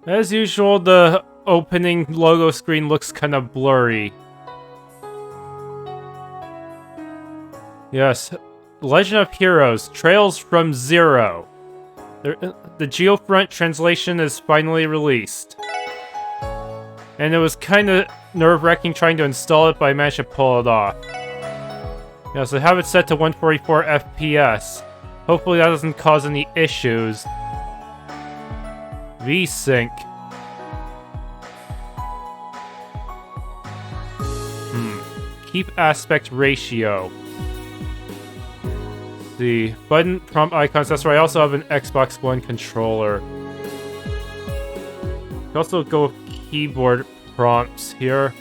As usual, the opening logo screen looks kind of blurry. Yes, Legend of Heroes, Trails from Zero. The Geofront translation is finally released. And it was kind of nerve-wracking trying to install it, but I managed to pull it off. Yeah, so I have it set to 144 FPS. Hopefully that doesn't cause any issues. V-Sync. Keep aspect ratio. The button prompt icons, that's right, I also have an Xbox One controller. You can also go with keyboard prompts here.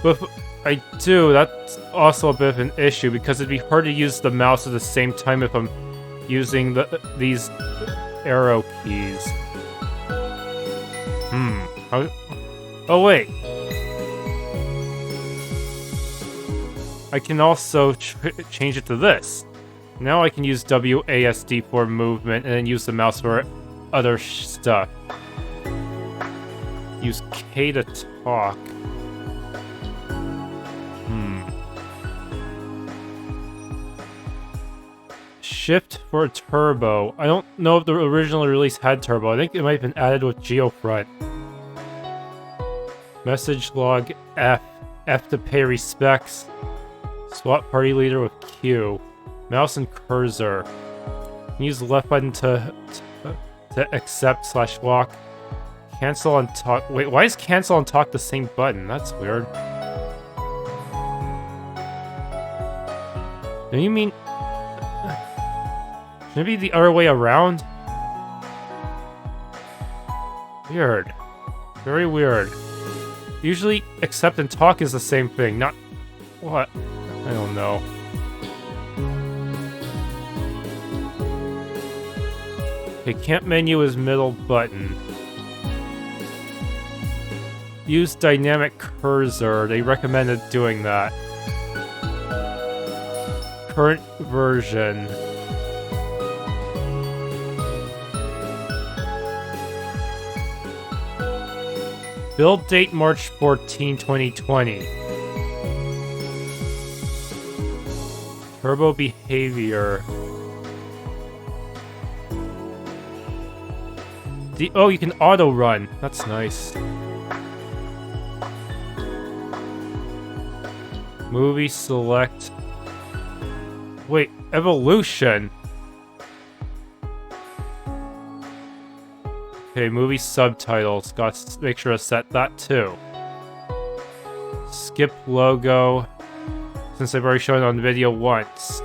But if I do, that's also a bit of an issue because it'd be hard to use the mouse at the same time if I'm using these arrow keys. Oh wait. I can also change it to this. Now I can use WASD for movement and then use the mouse for other stuff. Use K to talk. Shift for turbo. I don't know if the original release had turbo. I think it might have been added with Geofront. Message log F. F to pay respects. Swap party leader with Q. Mouse and cursor. Use the left button to accept / walk. Cancel and talk. Wait, why is cancel and talk the same button? That's weird. Do you mean... Maybe the other way around? Weird. Very weird. Usually, accept and talk is the same thing, not... What? I don't know. Okay, camp menu is middle button. Use dynamic cursor. They recommended doing that. Current version. Build date March 14, 2020. Turbo behavior. Oh, you can auto run. That's nice. Movie select. Wait, evolution. Okay, movie subtitles. Got to make sure to set that too. Skip logo. Since I've already shown it on video once.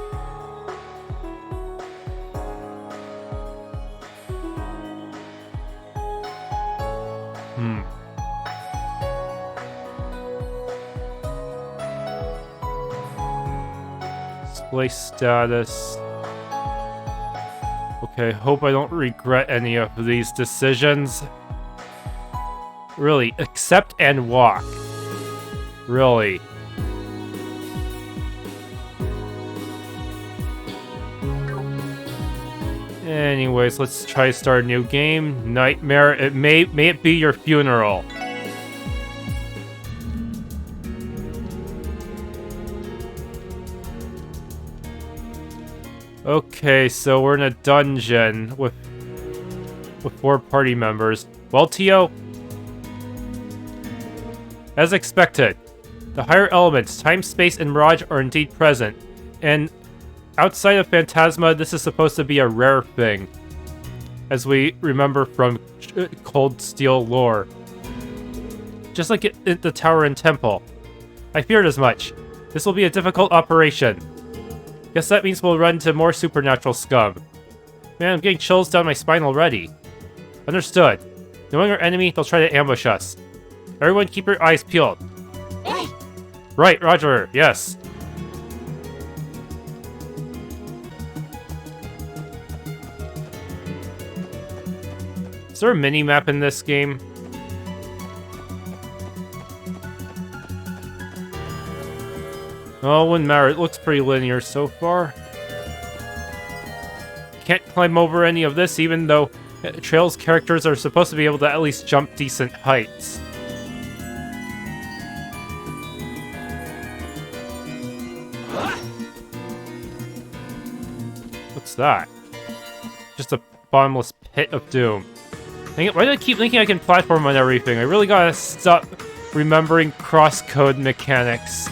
Display status. Okay, hope I don't regret any of these decisions. Really, accept and walk. Really. Anyways, let's try to start a new game. Nightmare. It may it be your funeral. Okay, so we're in a dungeon with 4 party members. Well, Tio, as expected, the higher elements, time, space, and mirage are indeed present, and outside of Phantasma, this is supposed to be a rare thing, as we remember from Cold Steel lore. Just like at the Tower and Temple. I feared as much. This will be a difficult operation. Guess that means we'll run into more supernatural scum. Man, I'm getting chills down my spine already. Understood. Knowing our enemy, they'll try to ambush us. Everyone keep your eyes peeled. Right, Roger, yes. Is there a mini-map in this game? Oh, it wouldn't matter. It looks pretty linear so far. can't climb over any of this, even though Trail's characters are supposed to be able to at least jump decent heights. What's that? Just a bottomless pit of doom. Dang it, why do I keep thinking I can platform on everything? I really gotta stop remembering cross-code mechanics.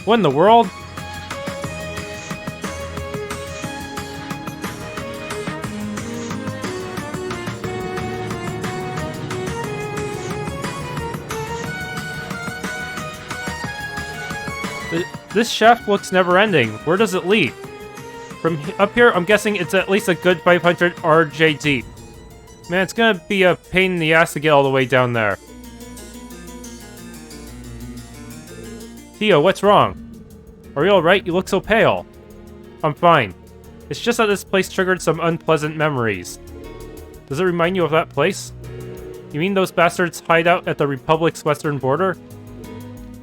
What in the world? This shaft looks never-ending. Where does it lead? From up here, I'm guessing it's at least a good 500 RJ deep. Man, it's gonna be a pain in the ass to get all the way down there. Theo, what's wrong? Are you alright? You look so pale. I'm fine. It's just that this place triggered some unpleasant memories. Does it remind you of that place? You mean those bastards hide out at the Republic's western border?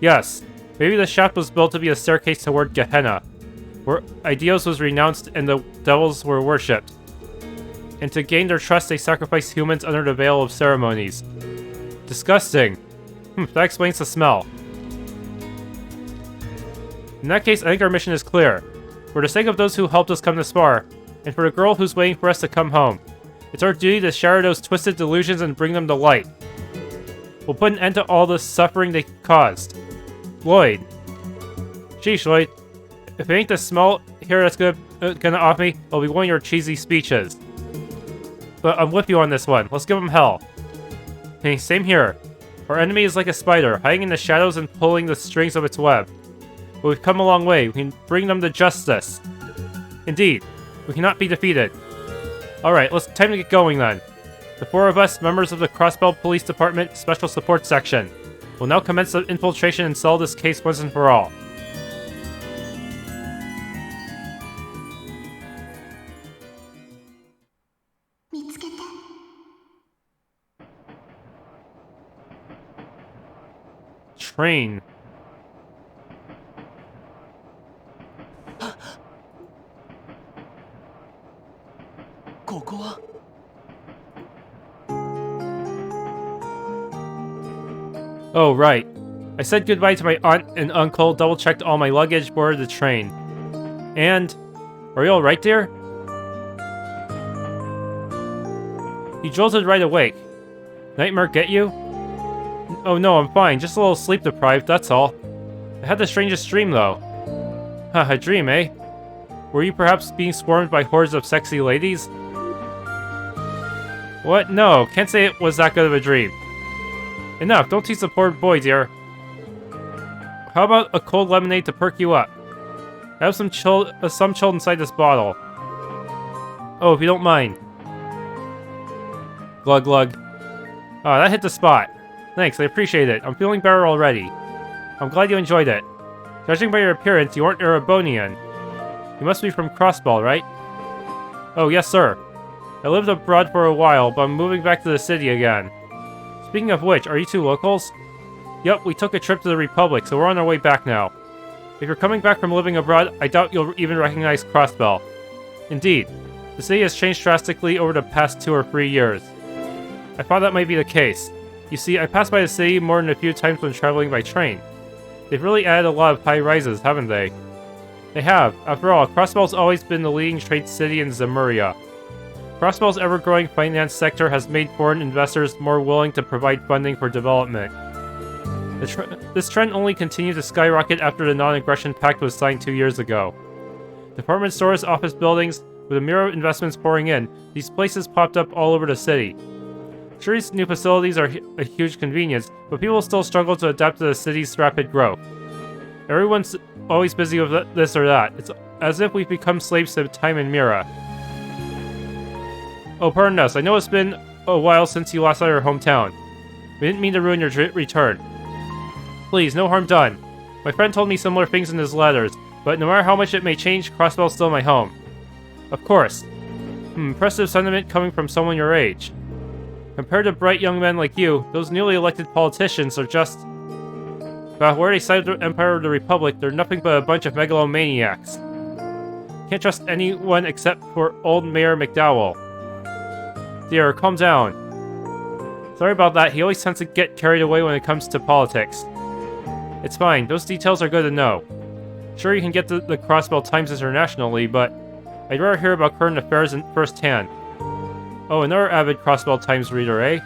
Yes. Maybe the shaft was built to be a staircase toward Gehenna, where Eidos was renounced and the devils were worshipped. And to gain their trust, they sacrificed humans under the veil of ceremonies. Disgusting. That explains the smell. In that case, I think our mission is clear. For the sake of those who helped us come this far, and for the girl who's waiting for us to come home, it's our duty to shatter those twisted delusions and bring them to light. We'll put an end to all the suffering they caused. Lloyd. Sheesh, Lloyd. If it ain't the smell here that's gonna off me, it'll be one of your cheesy speeches. But I'm with you on this one. Let's give them hell. Hey, same here. Our enemy is like a spider, hiding in the shadows and pulling the strings of its web. But we've come a long way. We can bring them to justice. Indeed. We cannot be defeated. Alright, time to get going then. The four of us, members of the Crossbell Police Department Special Support Section, will now commence the infiltration and solve this case once and for all. Train. Oh, right. I said goodbye to my aunt and uncle, double-checked all my luggage, boarded the train. And... are you alright, dear? You jolted right awake. Nightmare get you? Oh no, I'm fine. Just a little sleep-deprived, that's all. I had the strangest dream, though. Huh, a dream, eh? Were you perhaps being swarmed by hordes of sexy ladies? What? No, can't say it was that good of a dream. Enough, don't tease the poor boy, dear. How about a cold lemonade to perk you up? I have some chilled inside this bottle. Oh, if you don't mind. Glug glug. Oh, that hit the spot. Thanks, I appreciate it. I'm feeling better already. I'm glad you enjoyed it. Judging by your appearance, you aren't Erebonian. You must be from Crossbell, right? Oh, yes, sir. I lived abroad for a while, but I'm moving back to the city again. Speaking of which, are you two locals? Yup, we took a trip to the Republic, so we're on our way back now. If you're coming back from living abroad, I doubt you'll even recognize Crossbell. Indeed, the city has changed drastically over the past 2 or 3 years. I thought that might be the case. You see, I passed by the city more than a few times when traveling by train. They've really added a lot of high rises, haven't they? They have. After all, Crossbell's always been the leading trade city in Zemuria. Crossbell's ever-growing finance sector has made foreign investors more willing to provide funding for development. This trend only continued to skyrocket after the non-aggression pact was signed 2 years ago. Department stores, office buildings, with a myriad of investments pouring in, these places popped up all over the city. Sure, these new facilities are a huge convenience, but people still struggle to adapt to the city's rapid growth. Everyone's always busy with this or that. It's as if we've become slaves to time and Mira. Oh, pardon us. I know it's been a while since you last saw your hometown. We didn't mean to ruin your return. Please, no harm done. My friend told me similar things in his letters, but no matter how much it may change, Crossbell's still my home. Of course. Impressive sentiment coming from someone your age. Compared to bright young men like you, those newly elected politicians are just... But where they side with the Empire or the Republic, they're nothing but a bunch of megalomaniacs. Can't trust anyone except for old Mayor McDowell. Dear, calm down. Sorry about that, he always tends to get carried away when it comes to politics. It's fine, those details are good to know. Sure, you can get the Crossbell Times internationally, but I'd rather hear about current affairs firsthand. Oh, another avid Crossbell Times reader, eh?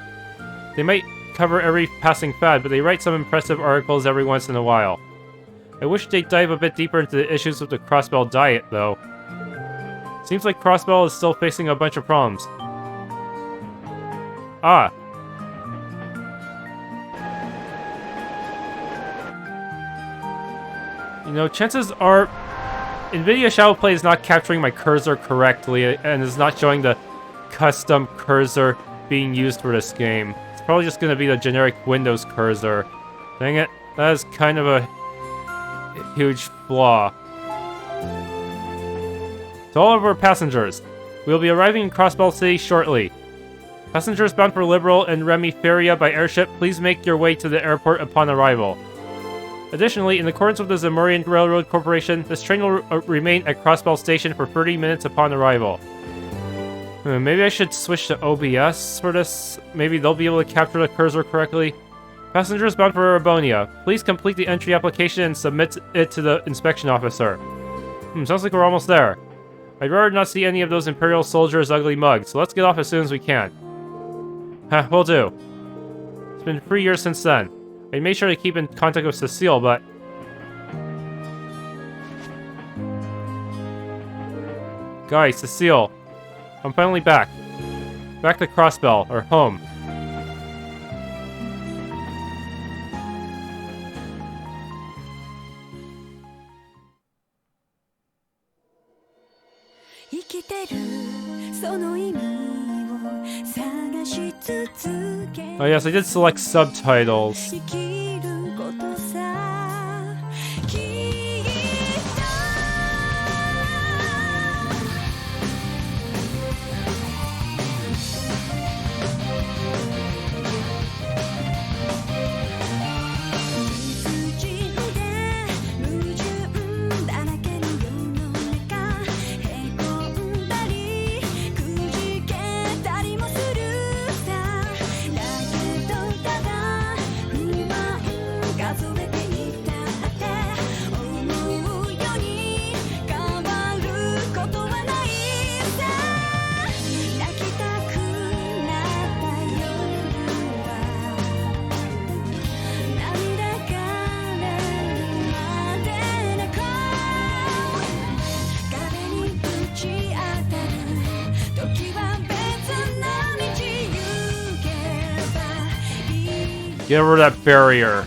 They might cover every passing fad, but they write some impressive articles every once in a while. I wish they'd dive a bit deeper into the issues with the Crossbell diet, though. Seems like Crossbell is still facing a bunch of problems. Ah. You know, chances are NVIDIA Shadowplay is not capturing my cursor correctly and is not showing the custom cursor being used for this game. It's probably just going to be the generic Windows cursor. Dang it, that is kind of a huge flaw. To all of our passengers, we will be arriving in Crossbell City shortly. Passengers bound for Liberal and Remy Feria by airship, please make your way to the airport upon arrival. Additionally, in accordance with the Zamurian Railroad Corporation, this train will remain at Crossbell Station for 30 minutes upon arrival. Maybe I should switch to OBS for this. Maybe they'll be able to capture the cursor correctly. Passengers bound for Arabonia, please complete the entry application and submit it to the inspection officer. Sounds like we're almost there. I'd rather not see any of those Imperial soldiers' ugly mugs, so let's get off as soon as we can. Will do. It's been 3 years since then. I made sure to keep in contact with Cecile, but... Guys, Cecile. I'm finally back. Back to Crossbell, or home. Oh yes, I did select subtitles. Get over that barrier.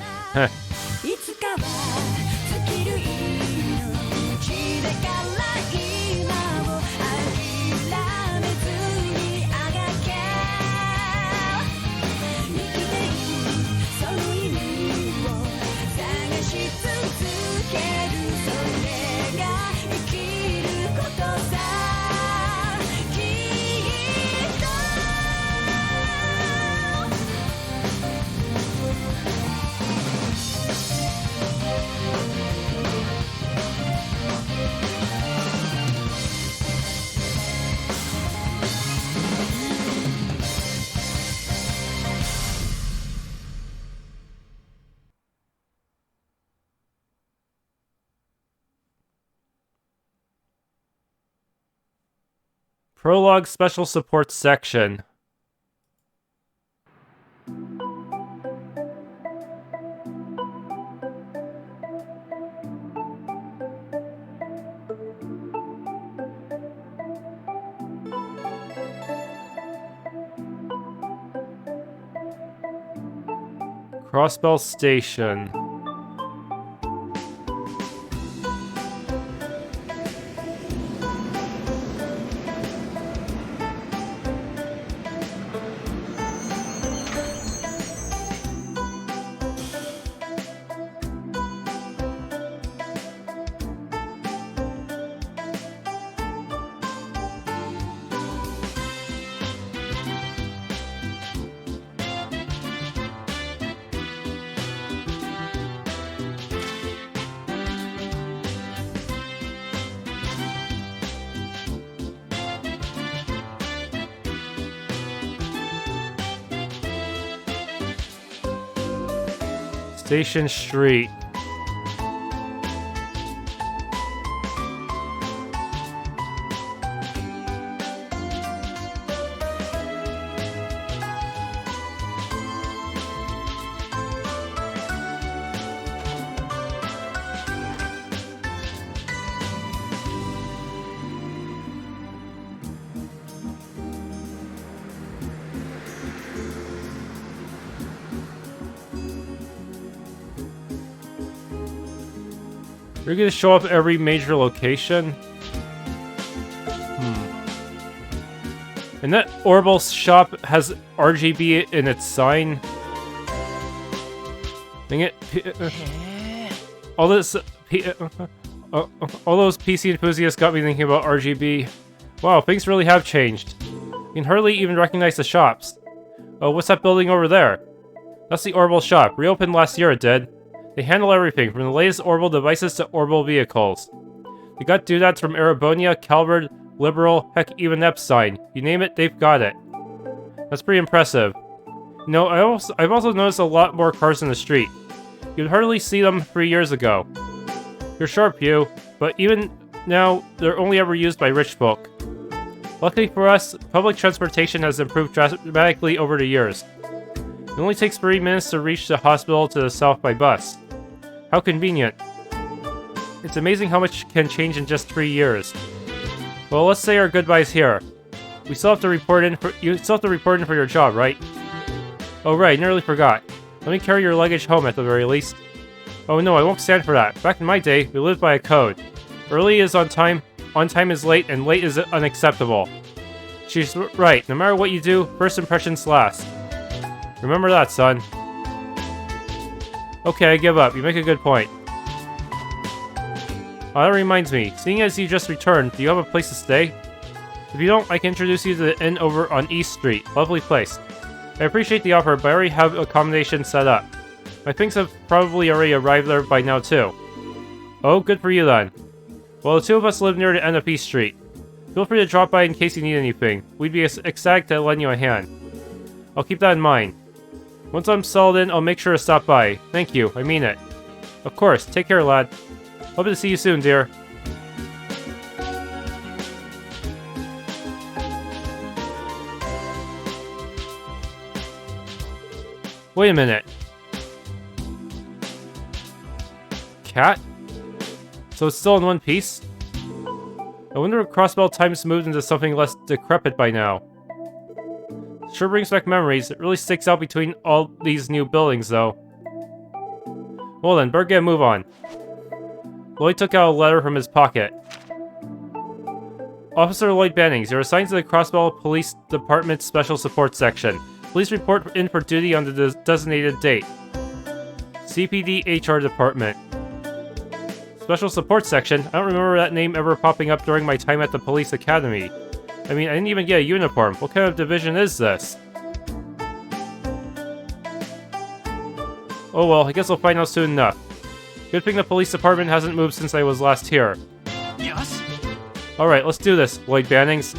Prologue Special Support Section. Crossbell Station. Station Street. You're gonna show up at every major location? And that Orbital shop has RGB in its sign. Dang it. All those PC enthusiasts got me thinking about RGB. Wow, things really have changed. You can hardly even recognize the shops. Oh, what's that building over there? That's the Orbital shop. Reopened last year, it did. They handle everything, from the latest orbital devices to orbital vehicles. They got doodads from Erebonia, Calvert, Liberal, heck, even Epstein. You name it, they've got it. That's pretty impressive. You know, I've also noticed a lot more cars in the street. You'd hardly see them 3 years ago. You're sharp, you, but even now, they're only ever used by rich folk. Luckily for us, public transportation has improved dramatically over the years. It only takes 3 minutes to reach the hospital to the south by bus. How convenient. It's amazing how much can change in just 3 years. Well, let's say our goodbyes here. You still have to report in for your job, right? Oh right, nearly forgot. Let me carry your luggage home at the very least. Oh no, I won't stand for that. Back in my day, we lived by a code. Early is on time is late, and late is unacceptable. She's right, no matter what you do, first impressions last. Remember that, son. Okay, I give up. You make a good point. Oh, that reminds me. Seeing as you just returned, do you have a place to stay? If you don't, I can introduce you to the inn over on East Street. Lovely place. I appreciate the offer, but I already have accommodations set up. My things have probably already arrived there by now, too. Oh, good for you, then. Well, the two of us live near the end of East Street. Feel free to drop by in case you need anything. We'd be ecstatic to lend you a hand. I'll keep that in mind. Once I'm settled in, I'll make sure to stop by. Thank you, I mean it. Of course, take care, lad. Hope to see you soon, dear. Wait a minute. Cat? So it's still in one piece? I wonder if Crossbell time's moved into something less decrepit by now. Sure brings back memories. It really sticks out between all these new buildings, though. Well then, better get a move on. Lloyd took out a letter from his pocket. Officer Lloyd Bannings, you're assigned to the Crossbell Police Department's Special Support Section. Please report in for duty on the designated date. CPD HR Department. Special Support Section? I don't remember that name ever popping up during my time at the Police Academy. I mean, I didn't even get a uniform. What kind of division is this? Oh well, I guess I'll find out soon enough. Good thing the police department hasn't moved since I was last here. Yes? Alright, let's do this, Lloyd Bannings.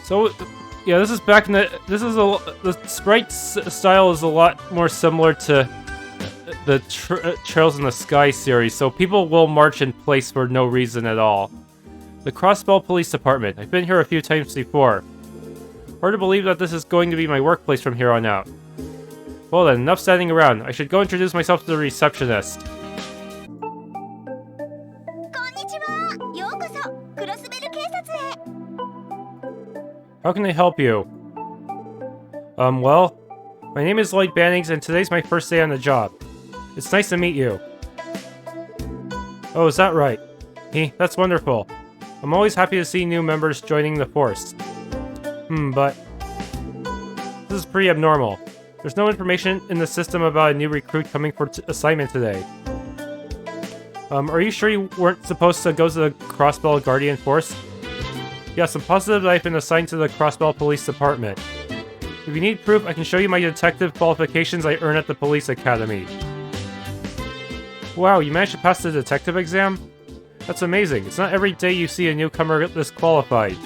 So, yeah, this is back in the... the sprite style is a lot more similar to the Trails in the Sky series, so people will march in place for no reason at all. The Crossbell Police Department. I've been here a few times before. Hard to believe that this is going to be my workplace from here on out. Well then, enough standing around. I should go introduce myself to the receptionist. How can I help you? Well, my name is Lloyd Bannings, and today's my first day on the job. It's nice to meet you. Oh, is that right? That's wonderful. I'm always happy to see new members joining the force. But... this is pretty abnormal. There's no information in the system about a new recruit coming for assignment today. Are you sure you weren't supposed to go to the Crossbell Guardian Force? Yes, I'm positive that I've been assigned to the Crossbell Police Department. If you need proof, I can show you my detective qualifications I earned at the Police Academy. Wow, you managed to pass the detective exam? That's amazing. It's not every day you see a newcomer this qualified.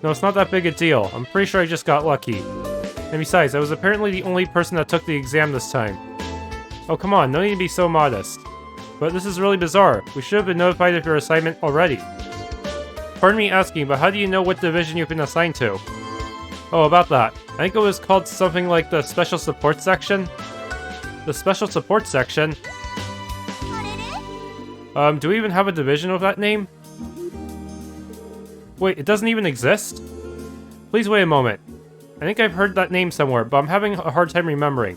No, it's not that big a deal. I'm pretty sure I just got lucky. And besides, I was apparently the only person that took the exam this time. Oh, come on, no need to be so modest. But this is really bizarre. We should have been notified of your assignment already. Pardon me asking, but how do you know what division you've been assigned to? Oh, about that. I think it was called something like the Special Support Section? The Special Support Section? Do we even have a division of that name? Wait, it doesn't even exist? Please wait a moment. I think I've heard that name somewhere, but I'm having a hard time remembering.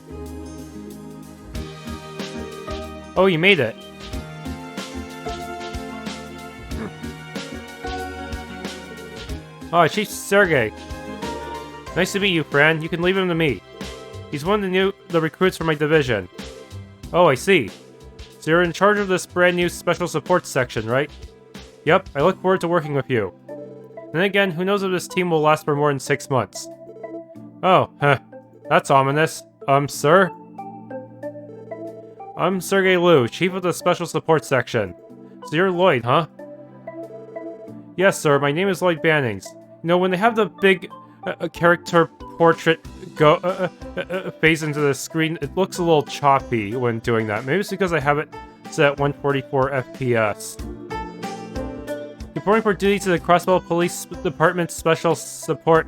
Oh, you made it. Oh, Chief Sergei. Nice to meet you, Fran. You can leave him to me. He's one of the recruits for my division. Oh, I see. So you're in charge of this brand new special support section, right? Yep, I look forward to working with you. Then again, who knows if this team will last for more than 6 months. Oh, that's ominous. Sir? I'm Sergei Liu, Chief of the Special Support Section. So you're Lloyd, huh? Yes, sir, my name is Lloyd Bannings. You know, when they have the big character portrait phase into the screen, it looks a little choppy when doing that. Maybe it's because I have it set at 144 FPS. Reporting for duty to the Crossbell Police Department Special Support.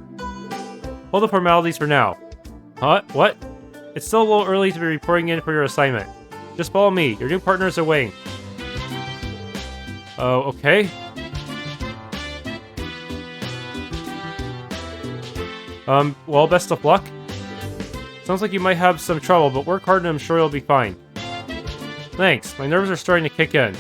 Hold the formalities for now. Huh? What? It's still a little early to be reporting in for your assignment. Just follow me. Your new partners are waiting. Oh, okay. Well, best of luck. Sounds like you might have some trouble, but work hard and I'm sure you'll be fine. Thanks. My nerves are starting to kick in.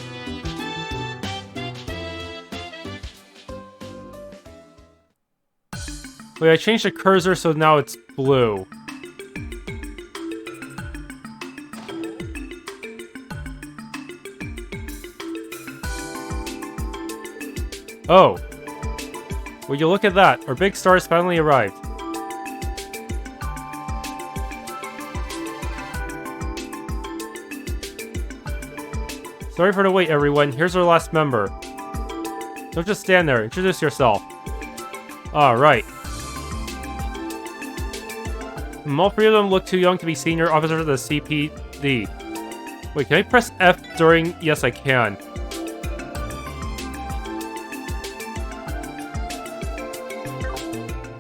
Wait, I changed the cursor so now it's blue. Oh. Will you look at that? Our big star has finally arrived. Sorry for the wait, everyone. Here's our last member. Don't just stand there. Introduce yourself. Alright. All three of them look too young to be senior officers of the CPD. Wait, can I press F during... Yes, I can.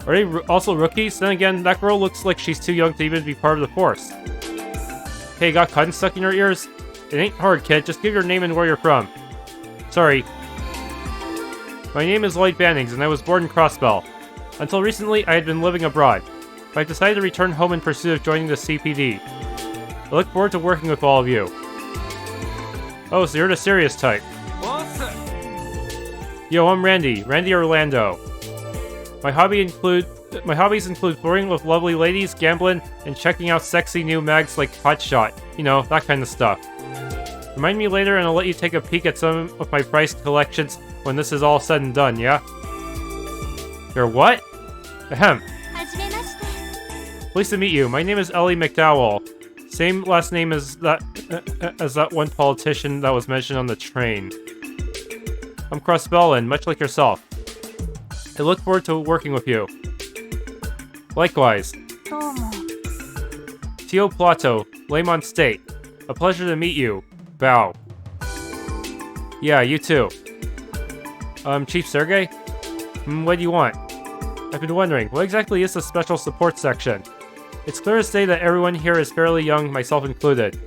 Are they also rookies? Then again, that girl looks like she's too young to even be part of the force. Hey, got cotton stuck in your ears? It ain't hard, kid. Just give your name and where you're from. Sorry. My name is Lloyd Bannings, and I was born in Crossbell. Until recently, I had been living abroad. But I decided to return home in pursuit of joining the CPD. I look forward to working with all of you. Oh, so you're the serious type. Yo, I'm Randy. Randy Orlando. My hobbies include flirting with lovely ladies, gambling, and checking out sexy new mags like Hotshot. You know, that kind of stuff. Remind me later and I'll let you take a peek at some of my priced collections when this is all said and done, yeah? You're what? Ahem. Pleased to meet you. My name is Elie McDowell. Same last name as that one politician that was mentioned on the train. I'm Crossbell, much like yourself. I look forward to working with you. Likewise. Tio Plato, Lemon State. A pleasure to meet you. Bow. Yeah, you too. Chief Sergei? What do you want? I've been wondering, what exactly is the Special Support Section? It's clear as day that everyone here is fairly young, myself included.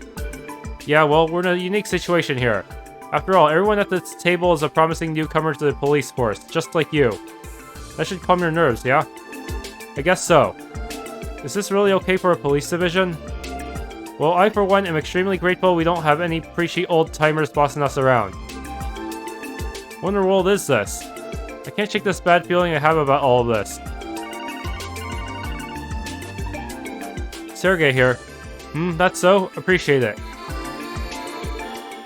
Yeah, well, we're in a unique situation here. After all, everyone at this table is a promising newcomer to the police force, just like you. That should calm your nerves, yeah? I guess so. Is this really okay for a police division? Well, I for one am extremely grateful we don't have any preachy old-timers bossing us around. What in the world is this? I can't shake this bad feeling I have about all of this. Sergei here. That's so? Appreciate it.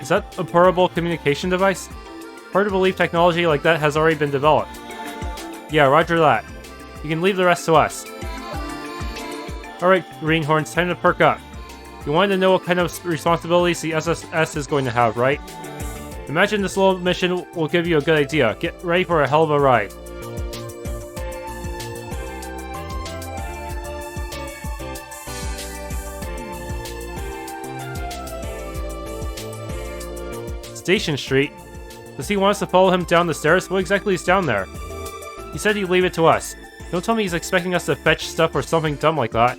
Is that a portable communication device? Hard to believe technology like that has already been developed. Yeah, roger that. You can leave the rest to us. Alright, Greenhorns, time to perk up. You wanted to know what kind of responsibilities the SSS is going to have, right? Imagine this little mission will give you a good idea. Get ready for a hell of a ride. Station Street? Does he want us to follow him down the stairs? What exactly is down there? He said he'd leave it to us. Don't tell me he's expecting us to fetch stuff or something dumb like that.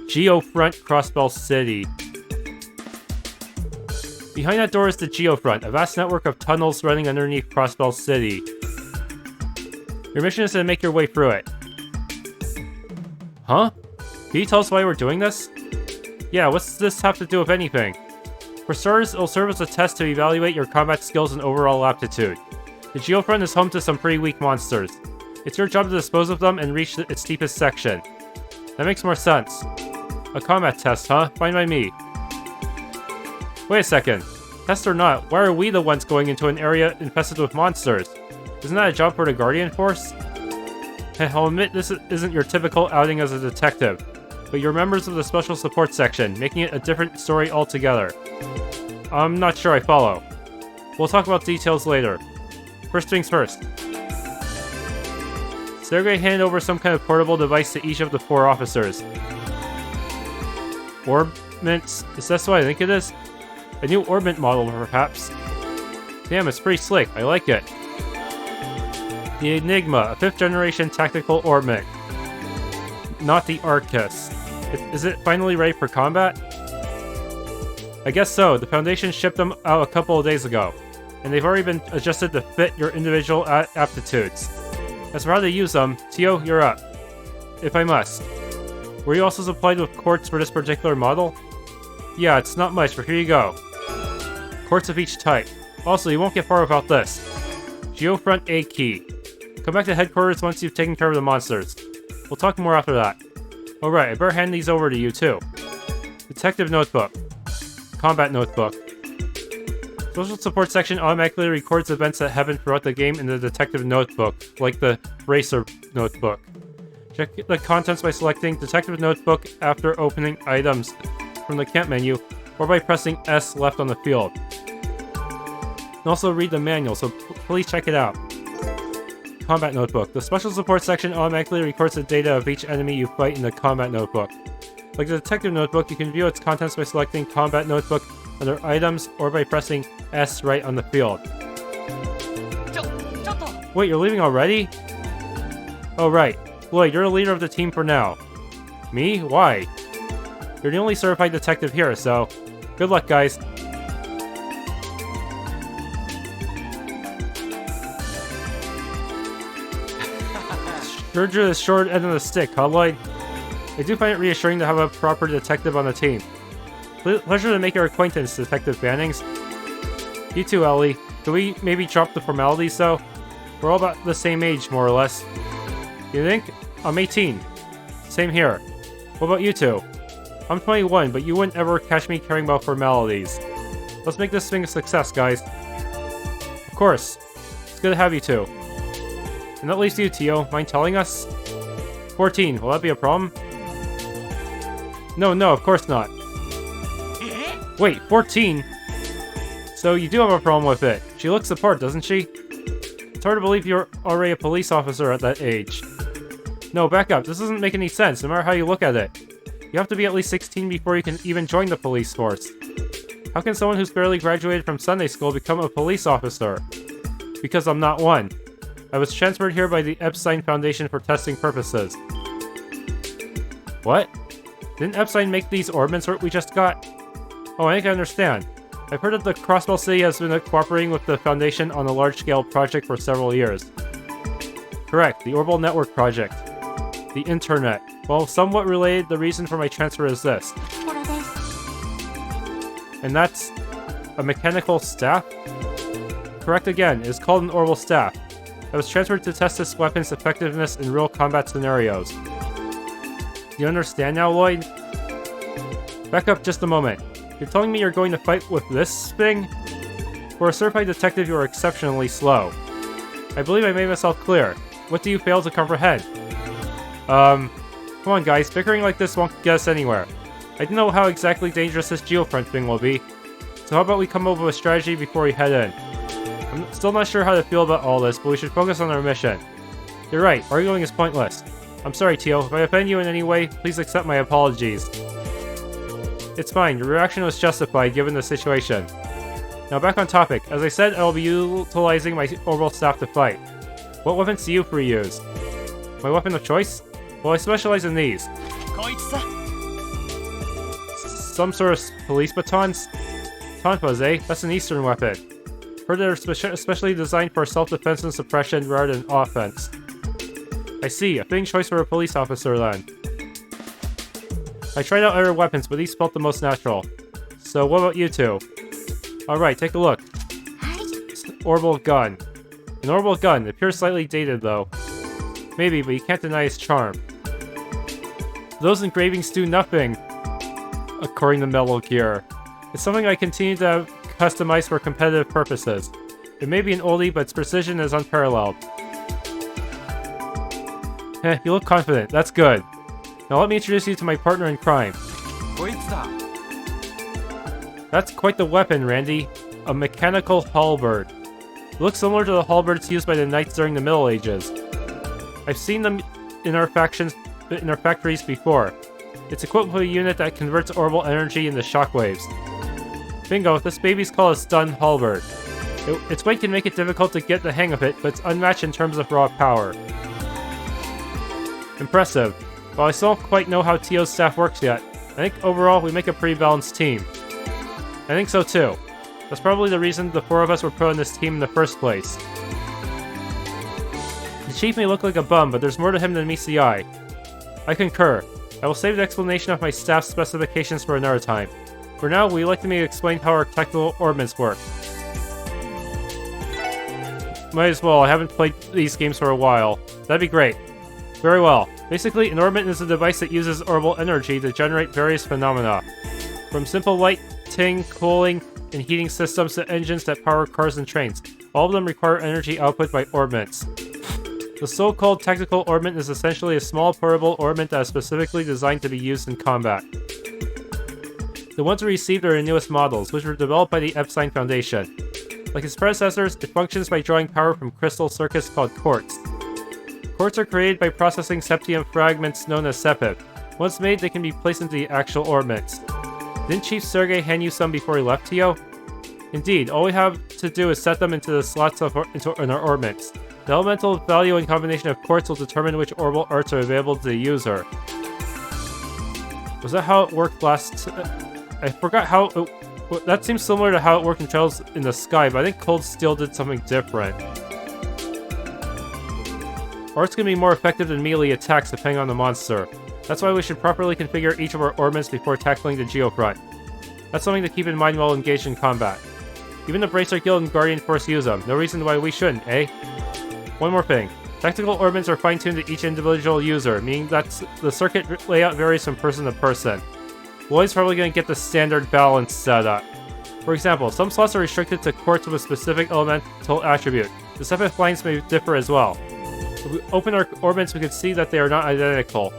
Geofront, Crossbell City. Behind that door is the Geofront, a vast network of tunnels running underneath Crossbell City. Your mission is to make your way through it. Huh? Can you tell us why we're doing this? Yeah, what's this have to do with anything? For starters, it'll serve as a test to evaluate your combat skills and overall aptitude. The Geofront is home to some pretty weak monsters. It's your job to dispose of them and reach its deepest section. That makes more sense. A combat test, huh? Fine by me. Wait a second. Test or not, why are we the ones going into an area infested with monsters? Isn't that a job for the Guardian Force? I'll admit this isn't your typical outing as a detective, but you're members of the Special Support Section, making it a different story altogether. I'm not sure I follow. We'll talk about details later. First things first. Sergei handed over some kind of portable device to each of the 4 officers. Orbments? Is that what I think it is? A new Orbment model, perhaps. Damn, it's pretty slick. I like it. The Enigma, a 5th generation tactical Orbment. Not the Arcus. Is it finally ready for combat? I guess so. The Foundation shipped them out a couple of days ago, and they've already been adjusted to fit your individual aptitudes. As for how to use them, Tio, you're up. If I must. Were you also supplied with quartz for this particular model? Yeah, it's not much, but here you go. Quartz of each type. Also, you won't get far without this. Geofront A key. Come back to headquarters once you've taken care of the monsters. We'll talk more after that. Alright, I better hand these over to you too. Detective Notebook. Combat Notebook. Social Support Section automatically records events that happen throughout the game in the Detective Notebook, like the Racer Notebook. Check the contents by selecting Detective Notebook after opening items from the camp menu, or by pressing S left on the field. You can also read the manual, so please check it out. Combat Notebook. The Special Support Section automatically records the data of each enemy you fight in the Combat Notebook. Like the Detective Notebook, you can view its contents by selecting Combat Notebook under Items, or by pressing S right on the field. Wait, you're leaving already? Oh right. Lloyd, you're the leader of the team for now. Me? Why? You're the only certified detective here, so good luck, guys. Sure drew the short end of the stick, huh, Lloyd? I do find it reassuring to have a proper detective on the team. Pleasure to make your acquaintance, Detective Bannings. You too, Elie. Can we maybe drop the formalities, though? We're all about the same age, more or less. You think? I'm 18. Same here. What about you two? I'm 21, but you wouldn't ever catch me caring about formalities. Let's make this thing a success, guys. Of course. It's good to have you two. And that leaves to you, Tio. Mind telling us? 14. Will that be a problem? No, of course not. Wait, 14? So you do have a problem with it. She looks the part, doesn't she? It's hard to believe you're already a police officer at that age. No, back up. This doesn't make any sense, no matter how you look at it. You have to be at least 16 before you can even join the police force. How can someone who's barely graduated from Sunday school become a police officer? Because I'm not one. I was transferred here by the Epstein Foundation for testing purposes. What? Didn't Epstein make these orbments we just got? Oh, I think I understand. I've heard that the Crossbell City has been cooperating with the Foundation on a large-scale project for several years. Correct, the Orbital Network Project. The Internet. Well, somewhat related, the reason for my transfer is this. And that's a mechanical staff? Correct again, it's called an orbital staff. I was transferred to test this weapon's effectiveness in real combat scenarios. You understand now, Lloyd? Back up just a moment. You're telling me you're going to fight with this thing? For a certified detective, you are exceptionally slow. I believe I made myself clear. What do you fail to comprehend? Come on guys, bickering like this won't get us anywhere. I don't know how exactly dangerous this Geofront thing will be. So how about we come up with a strategy before we head in? I'm still not sure how to feel about all this, but we should focus on our mission. You're right, arguing is pointless. I'm sorry, Tio. If I offend you in any way, please accept my apologies. It's fine, your reaction was justified given the situation. Now back on topic. As I said, I will be utilizing my orbital staff to fight. What weapons do you use? My weapon of choice? Well, I specialize in these. Some sort of police batons? Tonfas, eh? That's an Eastern weapon. Heard they're especially designed for self-defense and suppression rather than offense. I see, a fitting choice for a police officer then. I tried out other weapons, but these felt the most natural. So what about you two? Alright, take a look. It's an orbital gun. An orbital gun. It appears slightly dated though. Maybe, but you can't deny its charm. Those engravings do nothing, according to Metal Gear. It's something I continue to customize for competitive purposes. It may be an oldie, but its precision is unparalleled. You look confident. That's good. Now let me introduce you to my partner in crime. That's quite the weapon, Randy. A mechanical halberd. It looks similar to the halberds used by the knights during the Middle Ages. I've seen them in our factories before. It's equipped with a unit that converts orbital energy into shockwaves. Bingo, this baby's called a stun halberd. Its weight can make it difficult to get the hang of it, but it's unmatched in terms of raw power. Impressive. While I still don't quite know how Tio's staff works yet, I think overall we make a pretty balanced team. I think so too. That's probably the reason the four of us were put in this team in the first place. The chief may look like a bum, but there's more to him than meets the eye. I concur. I will save the explanation of my staff's specifications for another time. For now, we'd like me to explain how our technical orbits work. Might as well, I haven't played these games for a while. That'd be great. Very well. Basically, an orbit is a device that uses orbital energy to generate various phenomena. From simple lighting, cooling, and heating systems to engines that power cars and trains. All of them require energy output by orbits. The so-called technical orbit is essentially a small portable orbit that is specifically designed to be used in combat. The ones we received are the newest models, which were developed by the Epstein Foundation. Like its predecessors, it functions by drawing power from crystal circuits called quartz. Quartz are created by processing septium fragments known as sepip. Once made, they can be placed into the actual orbits. Didn't Chief Sergei hand you some before he left, Tio? Indeed, all we have to do is set them into the slots in our orbits. The elemental value and combination of quartz will determine which orbital arts are available to the user. Was that how it worked last... I forgot how... that seems similar to how it worked in Trails in the Sky, but I think Cold Steel did something different. Arts can be more effective than melee attacks depending on the monster. That's why we should properly configure each of our orbits before tackling the Geofront. That's something to keep in mind while engaged in combat. Even the Bracer Guild and Guardian Force use them. No reason why we shouldn't, eh? One more thing. Technical orbits are fine-tuned to each individual user, meaning that the circuit layout varies from person to person. Lloyd's probably going to get the standard balance setup. For example, some slots are restricted to quartz with a specific elemental attribute. The sepip lines may differ as well. If we open our orbits, we can see that they are not identical.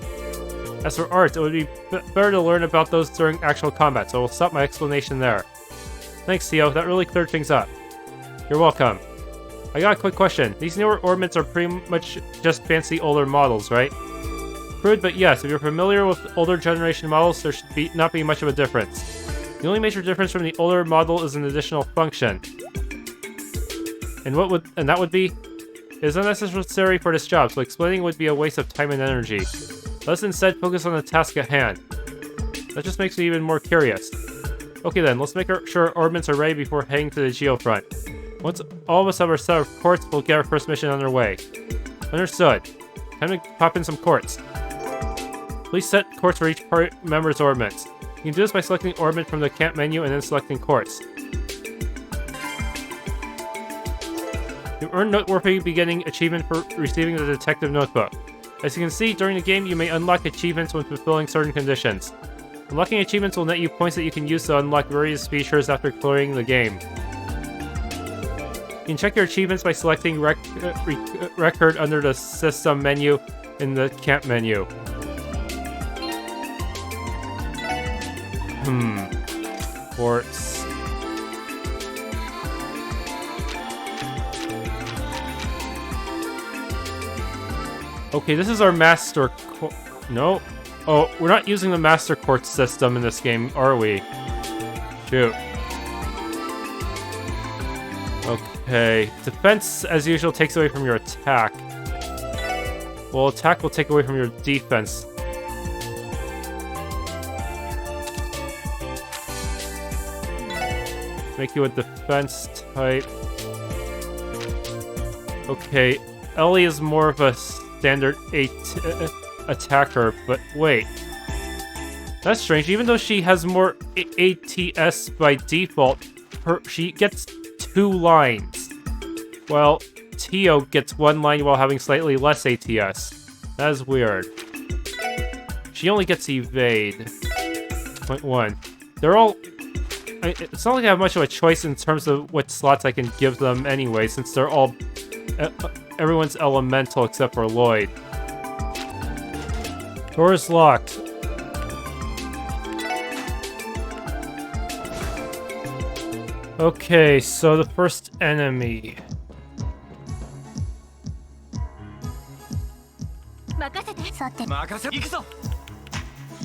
As for arts, it would be better to learn about those during actual combat, so we'll stop my explanation there. Thanks, Tio. That really cleared things up. You're welcome. I got a quick question. These newer orbits are pretty much just fancy older models, right? Crude, but yes, if you're familiar with older generation models, there should not be much of a difference. The only major difference from the older model is an additional function. And that would be? It is unnecessary for this job, so explaining would be a waste of time and energy. Let's instead focus on the task at hand. That just makes me even more curious. Okay then, let's make sure our orbits are ready before heading to the Geofront. Once all of us have our set of quartz, we'll get our first mission underway. Understood. Time to pop in some quartz. Please set quartz for each party member's orbits. You can do this by selecting orbit from the camp menu and then selecting quartz. You earn noteworthy beginning achievement for receiving the detective notebook. As you can see, during the game you may unlock achievements when fulfilling certain conditions. Unlocking achievements will net you points that you can use to unlock various features after clearing the game. You can check your achievements by selecting record under the system menu in the camp menu. Quartz. Okay, this is our master. No. Oh, we're not using the master quartz system in this game, are we? Shoot. Okay. Defense, as usual, takes away from your attack. Well, attack will take away from your defense. Make you a defense type. Okay. Elie is more of a standard attacker, but wait. That's strange. Even though she has more ATS by default, she gets 2 lines. Well, Tio gets 1 line while having slightly less ATS. That is weird. She only gets evade. Point 1. They're all... it's not like I have much of a choice in terms of what slots I can give them anyway, since they're all... everyone's elemental except for Lloyd. Door is locked. Okay, so the first enemy.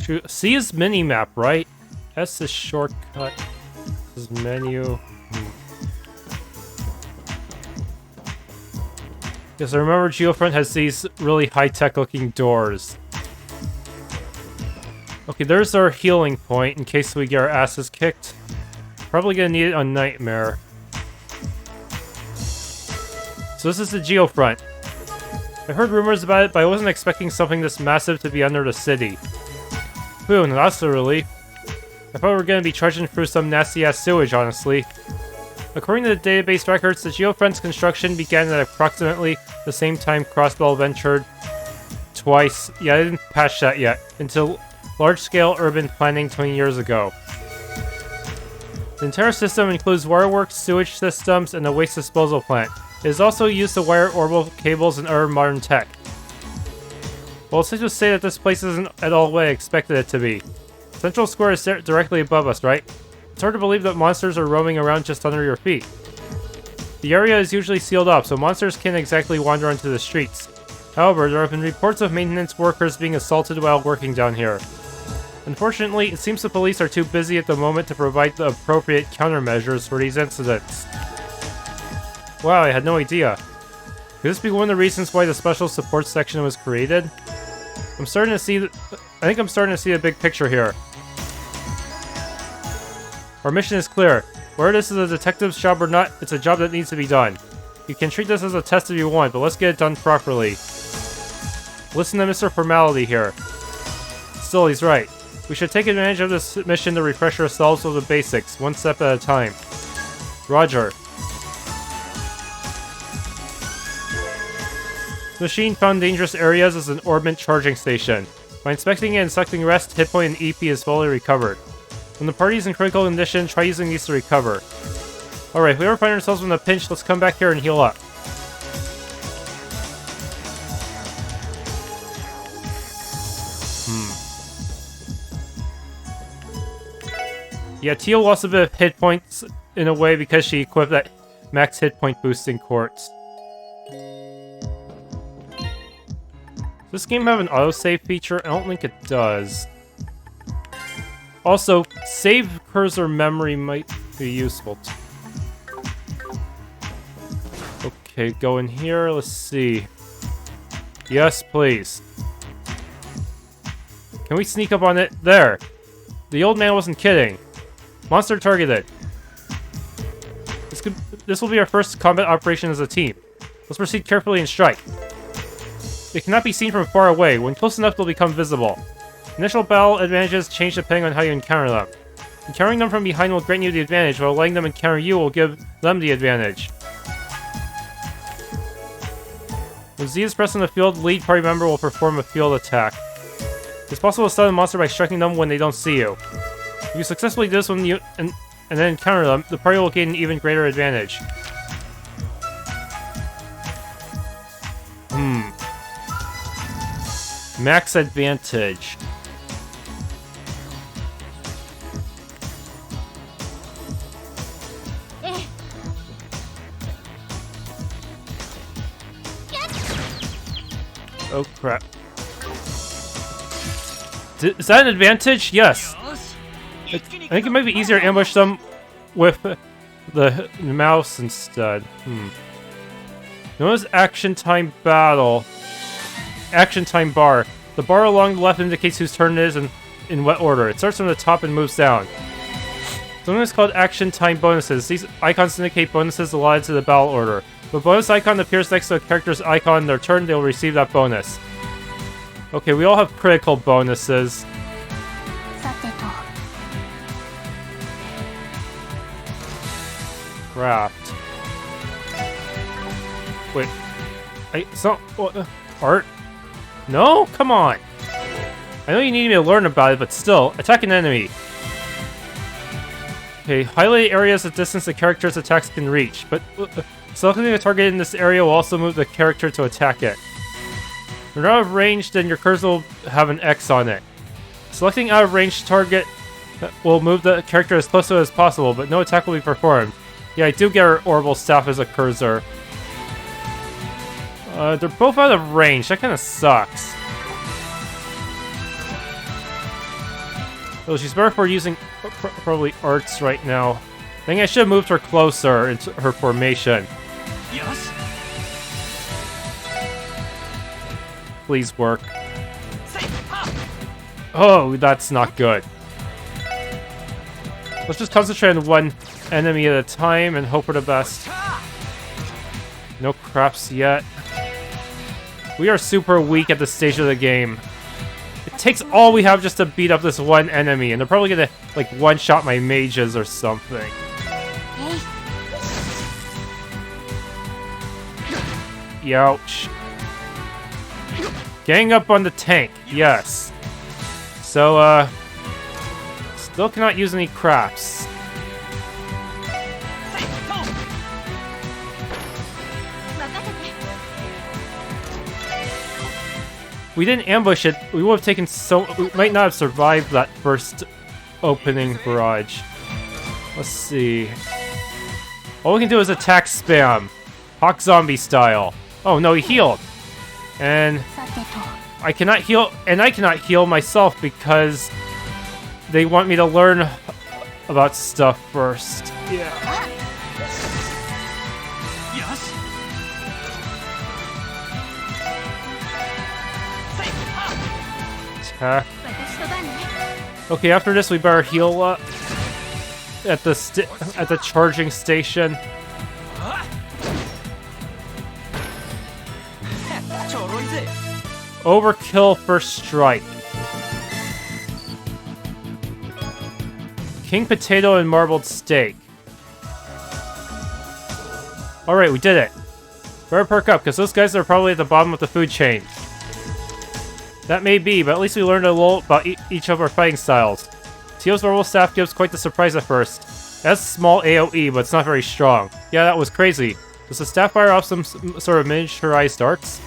Shoot, C is minimap, right? S is shortcut. This is menu. Yes, I remember Geofront has these really high-tech looking doors. Okay, there's our healing point in case we get our asses kicked. Probably gonna need it on Nightmare. So this is the Geofront. I heard rumors about it, but I wasn't expecting something this massive to be under the city. Boom, that's a relief. I thought we were gonna be trudging through some nasty-ass sewage, honestly. According to the database records, the Geofront's construction began at approximately the same time Crossbell ventured twice. Yeah, I didn't patch that yet. Into large-scale urban planning 20 years ago. The entire system includes wireworks, sewage systems, and a waste disposal plant. It is also used to wire orbital cables and other modern tech. Well, it's safe to say that this place isn't at all what I expected it to be. Central Square is directly above us, right? It's hard to believe that monsters are roaming around just under your feet. The area is usually sealed up, so monsters can't exactly wander onto the streets. However, there have been reports of maintenance workers being assaulted while working down here. Unfortunately, it seems the police are too busy at the moment to provide the appropriate countermeasures for these incidents. Wow, I had no idea. Could this be one of the reasons why the special support section was created? I think I'm starting to see a big picture here. Our mission is clear. Whether this is a detective's job or not, it's a job that needs to be done. You can treat this as a test if you want, but let's get it done properly. Listen to Mr. Formality here. Still, he's right. We should take advantage of this mission to refresh ourselves with the basics, one step at a time. Roger. The machine found dangerous areas as an orbment charging station. By inspecting it and selecting rest, hit point, and EP is fully recovered. When the party is in critical condition, try using these to recover. Alright, if we ever find ourselves in a pinch, let's come back here and heal up. Yeah, Teal lost a bit of hit points in a way because she equipped that max hit point boosting quartz. Does this game have an autosave feature? I don't think it does. Also, save cursor memory might be useful. Okay, go in here. Let's see. Yes, please. Can we sneak up on it? There. The old man wasn't kidding. Monster targeted. This will be our first combat operation as a team. Let's proceed carefully and strike. They cannot be seen from far away. When close enough, they'll become visible. Initial battle advantages change depending on how you encounter them. Encountering them from behind will grant you the advantage, while letting them encounter you will give them the advantage. When Z is pressed on the field, lead party member will perform a field attack. It's possible to stun a monster by striking them when they don't see you. If you successfully do this when you and then encounter them, the party will gain an even greater advantage. Max advantage. Oh crap. Is that an advantage? Yes. I think it might be easier to ambush them with the mouse instead. Known as action time battle. Action time bar. The bar along the left indicates whose turn it is in what order. It starts from the top and moves down. Sometimes called action time bonuses. These icons indicate bonuses allotted to the battle order. If a bonus icon appears next to a character's icon in their turn, they will receive that bonus. Okay, we all have critical bonuses. Craft. Wait. It's not... art? No? Come on! I know you need me to learn about it, but still, attack an enemy. Okay, highlight areas at distance the character's attacks can reach, but selecting a target in this area will also move the character to attack it. If you're out of range, then your cursor will have an X on it. Selecting out of range target will move the character as close to it as possible, but no attack will be performed. Yeah, I do get our orbital staff as a cursor. They're both out of range. That kind of sucks. Oh, she's better for using probably arts right now. I think I should have moved her closer into her formation. Yes. Please work. Oh, that's not good. Let's just concentrate on one enemy at a time and hope for the best. No craps yet. We are super weak at this stage of the game. It takes all we have just to beat up this one enemy, and they're probably gonna, like, one-shot my mages or something. Youch. Gang up on the tank, yes. So, still cannot use any craps. We didn't ambush it, we would have taken we might not have survived that first opening barrage. Let's see. All we can do is attack spam. Hawk zombie style. Oh no, he healed. And I cannot heal, and I cannot heal myself because they want me to learn about stuff first. Yeah. Attack. Okay, after this we better heal up at the charging station. Overkill first strike. King potato and marbled steak. Alright, we did it. Better perk up, because those guys are probably at the bottom of the food chain. That may be, but at least we learned a little about each of our fighting styles. Teo's normal staff gives quite the surprise at first. It has small AoE, but it's not very strong. Yeah, that was crazy. Does the staff fire off some sort of miniaturized darts?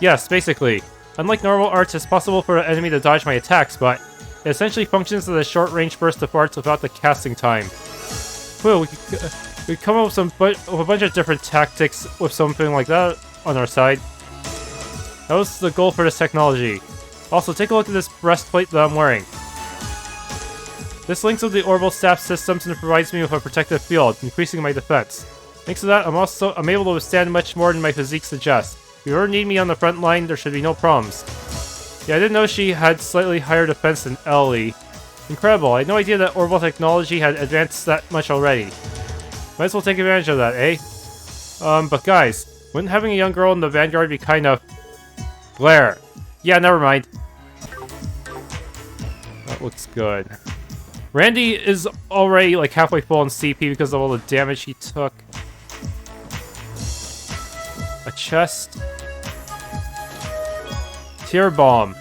Yes, basically. Unlike normal arts, it's possible for an enemy to dodge my attacks, but it essentially functions as a short-range burst of arts without the casting time. Well, we come up with a bunch of different tactics with something like that on our side. That was the goal for this technology. Also, take a look at this breastplate that I'm wearing. This links with the orbital staff systems and provides me with a protective field, increasing my defense. Thanks to that, I'm able to withstand much more than my physique suggests. If you ever need me on the front line, there should be no problems. Yeah, I didn't know she had slightly higher defense than Elie. Incredible, I had no idea that orbital technology had advanced that much already. Might as well take advantage of that, eh? But guys, wouldn't having a young girl in the Vanguard be kind of... Glare. Yeah, never mind. That looks good. Randy is already like halfway full on CP because of all the damage he took. A chest. Tear bomb.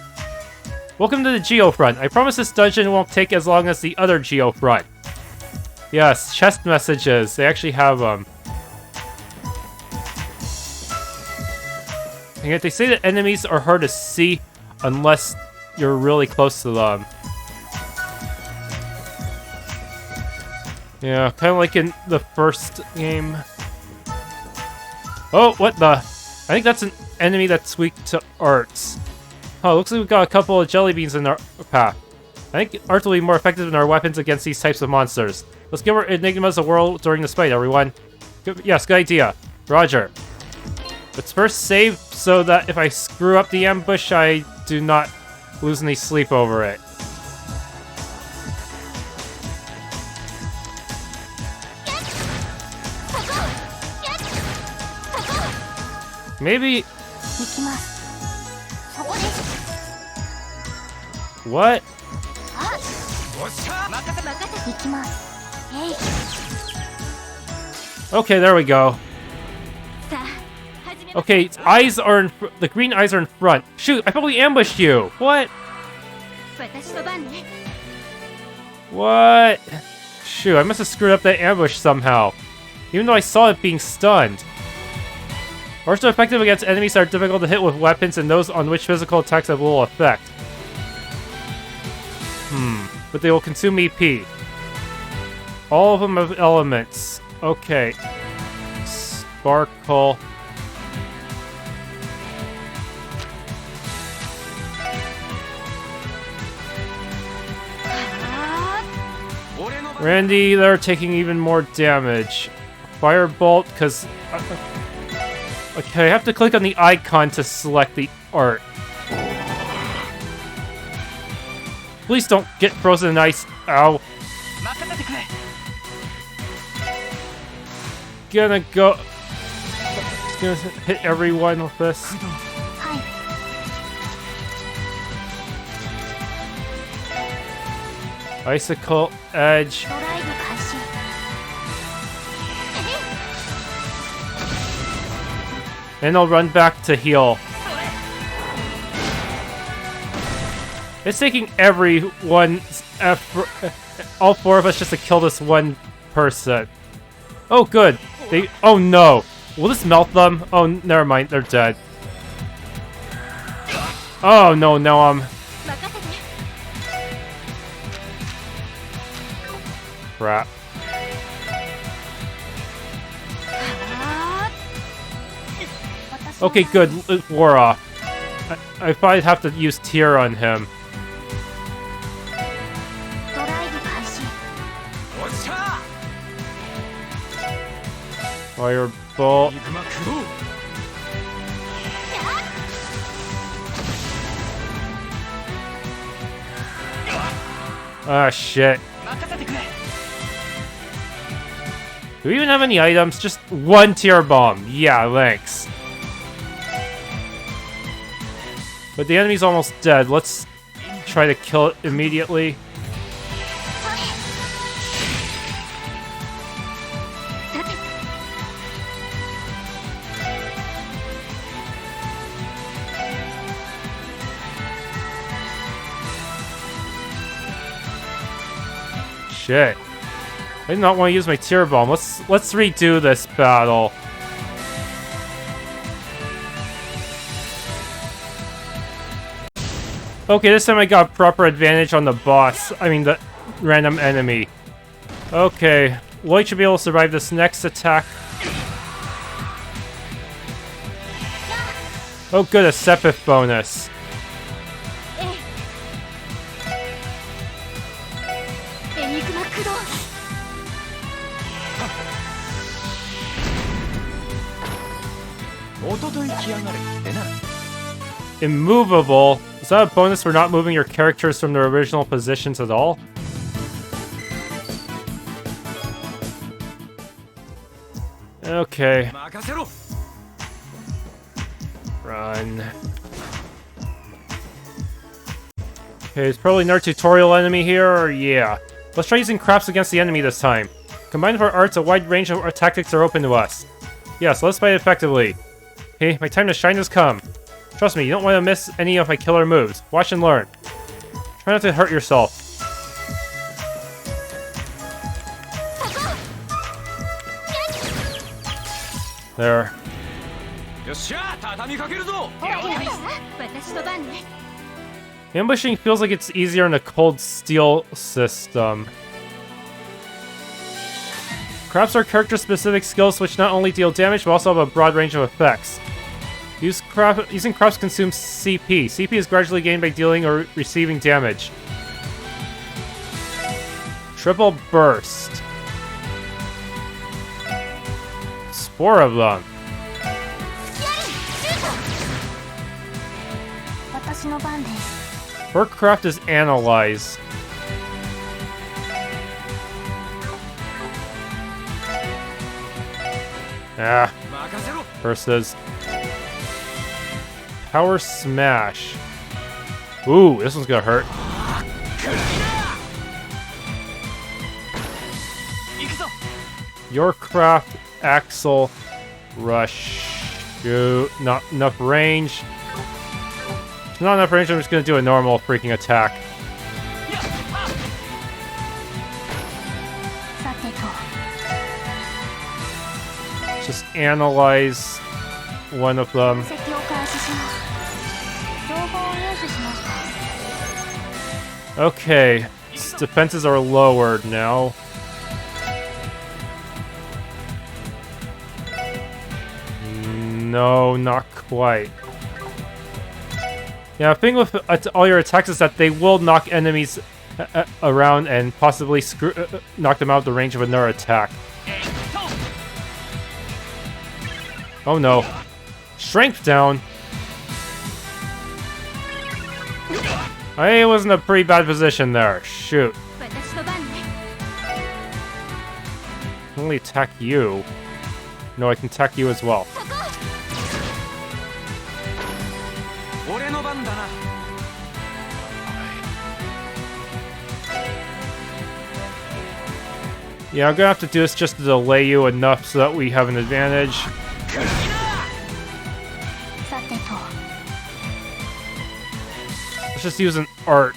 Welcome to the Geofront. I promise this dungeon won't take as long as the other Geofront. Yes, chest messages. They actually have them. And yet they say that enemies are hard to see unless you're really close to them. Yeah, kind of like in the first game. Oh, what the? I think that's an enemy that's weak to arts. Oh, looks like we've got a couple of jelly beans in our path. I think arts will be more effective than our weapons against these types of monsters. Let's give our enigmas a whirl during this fight, everyone. Yes, good idea. Roger. Let's first save so that if I screw up the ambush, I do not lose any sleep over it. Maybe... What? Okay, there we go. Okay, eyes are in the green eyes are in front. Shoot, I probably ambushed you. What? What? Shoot, I must have screwed up that ambush somehow. Even though I saw it being stunned. Arts are effective against enemies that are difficult to hit with weapons and those on which physical attacks have little effect. But they will consume EP. All of them have elements. Okay. Sparkle. Randy, they're taking even more damage. Firebolt, because... Okay, I have to click on the icon to select the art. Please don't get frozen in ice. Ow. Gonna go... Gonna hit everyone with this. Icicle Edge. And I'll run back to heal. It's taking everyone's effort, all four of us, just to kill this one person. Oh, good. Oh no. Will this melt them? Oh, never mind. They're dead. Oh no, now I'm... Crap. Okay, good. It wore off. I probably have to use Tear on him. Firebolt. Ah, shit. Do we even have any items? Just one Tear Bomb. Yeah, thanks. But the enemy's almost dead. Let's try to kill it immediately. Shit. I did not want to use my Tear Bomb. Let's redo this battle. Okay, this time I got proper advantage on the boss. I mean, the random enemy. Okay, Lloyd should be able to survive this next attack. Oh good, a Sepith bonus. Immovable? Is that a bonus for not moving your characters from their original positions at all? Okay. Run. Okay, there's probably another tutorial enemy here, or yeah. Let's try using craps against the enemy this time. Combined with our arts, a wide range of our tactics are open to us. Yes, let's fight effectively. Okay, my time to shine has come. Trust me, you don't want to miss any of my killer moves. Watch and learn. Try not to hurt yourself. There. Ambushing feels like it's easier in a cold steel system. Crafts are character-specific skills which not only deal damage but also have a broad range of effects. Using crafts consumes CP. CP is gradually gained by dealing or receiving damage. Triple burst. 4 of them. Her craft is analyze. Versus Power Smash. Ooh, this one's gonna hurt. Your craft, Axel, Rush. You not enough range. Not enough range, I'm just gonna do a normal freaking attack. Just analyze one of them. Okay, its defenses are lowered now. No, not quite. Yeah, the thing with all your attacks is that they will knock enemies around and possibly knock them out of the range of another attack. Oh no. Strength down. I was in a pretty bad position there. Shoot. I can only attack you. No, I can attack you as well. Yeah, I'm gonna have to do this just to delay you enough so that we have an advantage. Let's just use an art.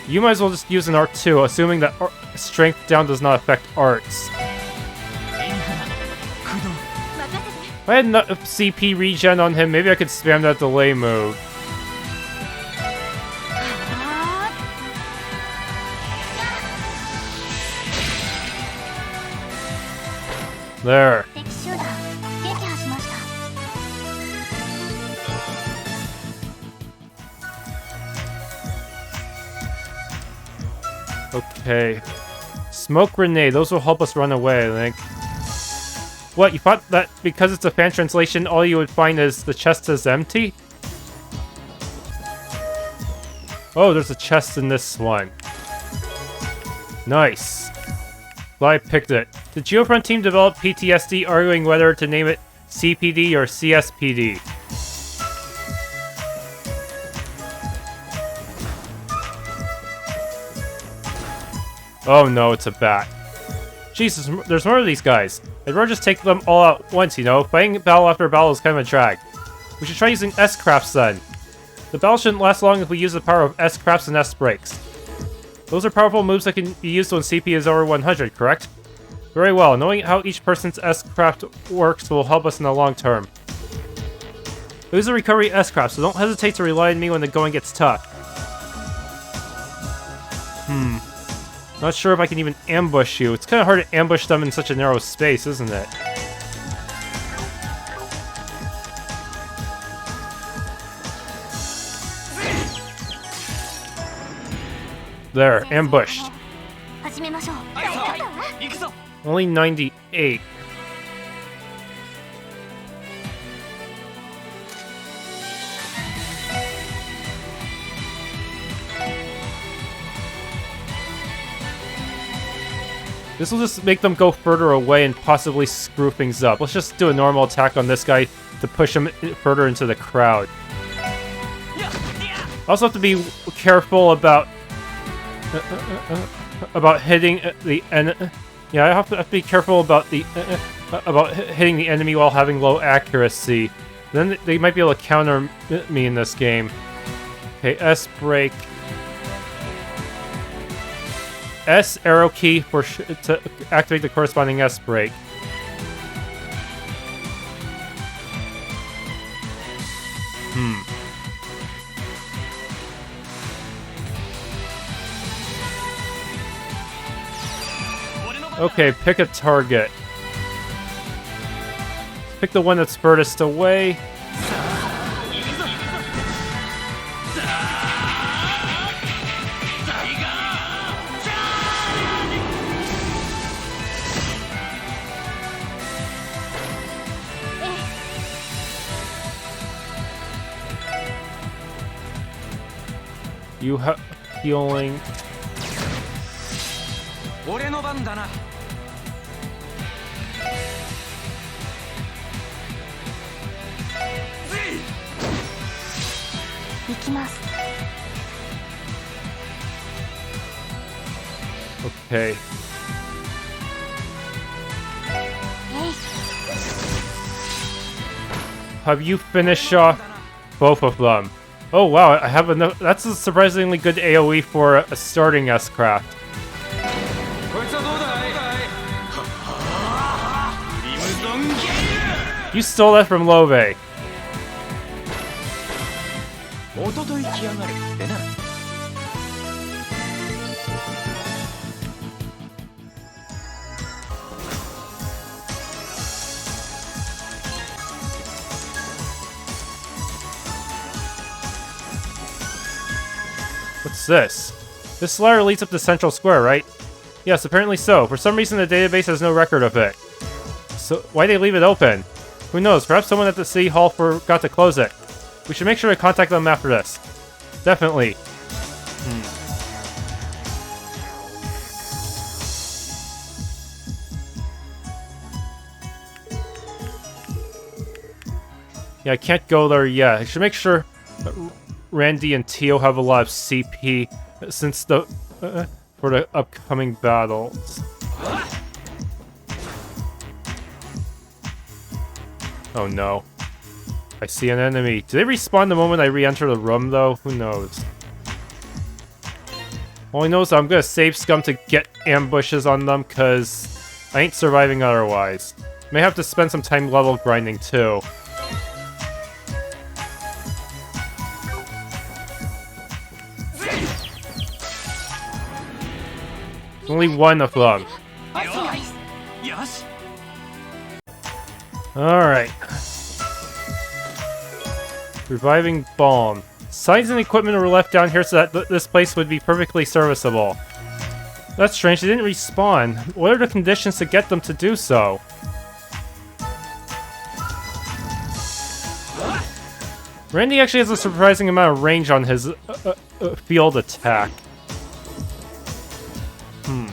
You might as well just use an art too, assuming that strength down does not affect arts. If I had enough CP regen on him, maybe I could spam that delay move. There. Okay. Smoke grenade. Those will help us run away, I think. What, you thought that because it's a fan translation, all you would find is the chest is empty? Oh, there's a chest in this one. Nice. Well, I picked it. The Geofront team developed PTSD, arguing whether to name it CPD or CSPD. Oh no, it's a bat. Jesus, there's more of these guys. I'd rather just take them all at once, you know? Fighting battle after battle is kind of a drag. We should try using S-crafts then. The battle shouldn't last long if we use the power of S-crafts and S-breaks. Those are powerful moves that can be used when CP is over 100, correct? Very well. Knowing how each person's S-craft works will help us in the long term. Use a recovery S-craft, so don't hesitate to rely on me when the going gets tough. Not sure if I can even ambush you. It's kind of hard to ambush them in such a narrow space, isn't it? There, ambushed. Only 98. This will just make them go further away and possibly screw things up. Let's just do a normal attack on this guy to push him further into the crowd. I also have to be careful about hitting the enemy. Yeah, I have to be careful about the hitting the enemy while having low accuracy. Then they might be able to counter me in this game. Okay, S break. S arrow key to activate the corresponding S break. Okay, pick a target. Pick the one that's furthest away. You have healing. Okay. Have you finished off both of them? Oh wow, I have enough. That's a surprisingly good AoE for a starting S-craft. You stole that from Lobe. What's this? This ladder leads up to Central Square, right? Yes, apparently so. For some reason the database has no record of it. So why'd they leave it open? Who knows, perhaps someone at the City Hall forgot to close it. We should make sure to contact them after this. Definitely. Yeah, I can't go there yet. I should make sure Randy and Tio have a lot of CP since the for the upcoming battles. Oh no. I see an enemy. Do they respawn the moment I re-enter the room though? Who knows? All I know is I'm gonna save scum to get ambushes on them cause I ain't surviving otherwise. May have to spend some time level grinding too. Only one of them. Alright. Reviving Balm. Signs and equipment were left down here so that this place would be perfectly serviceable. That's strange, they didn't respawn. What are the conditions to get them to do so? Randy actually has a surprising amount of range on his field attack. An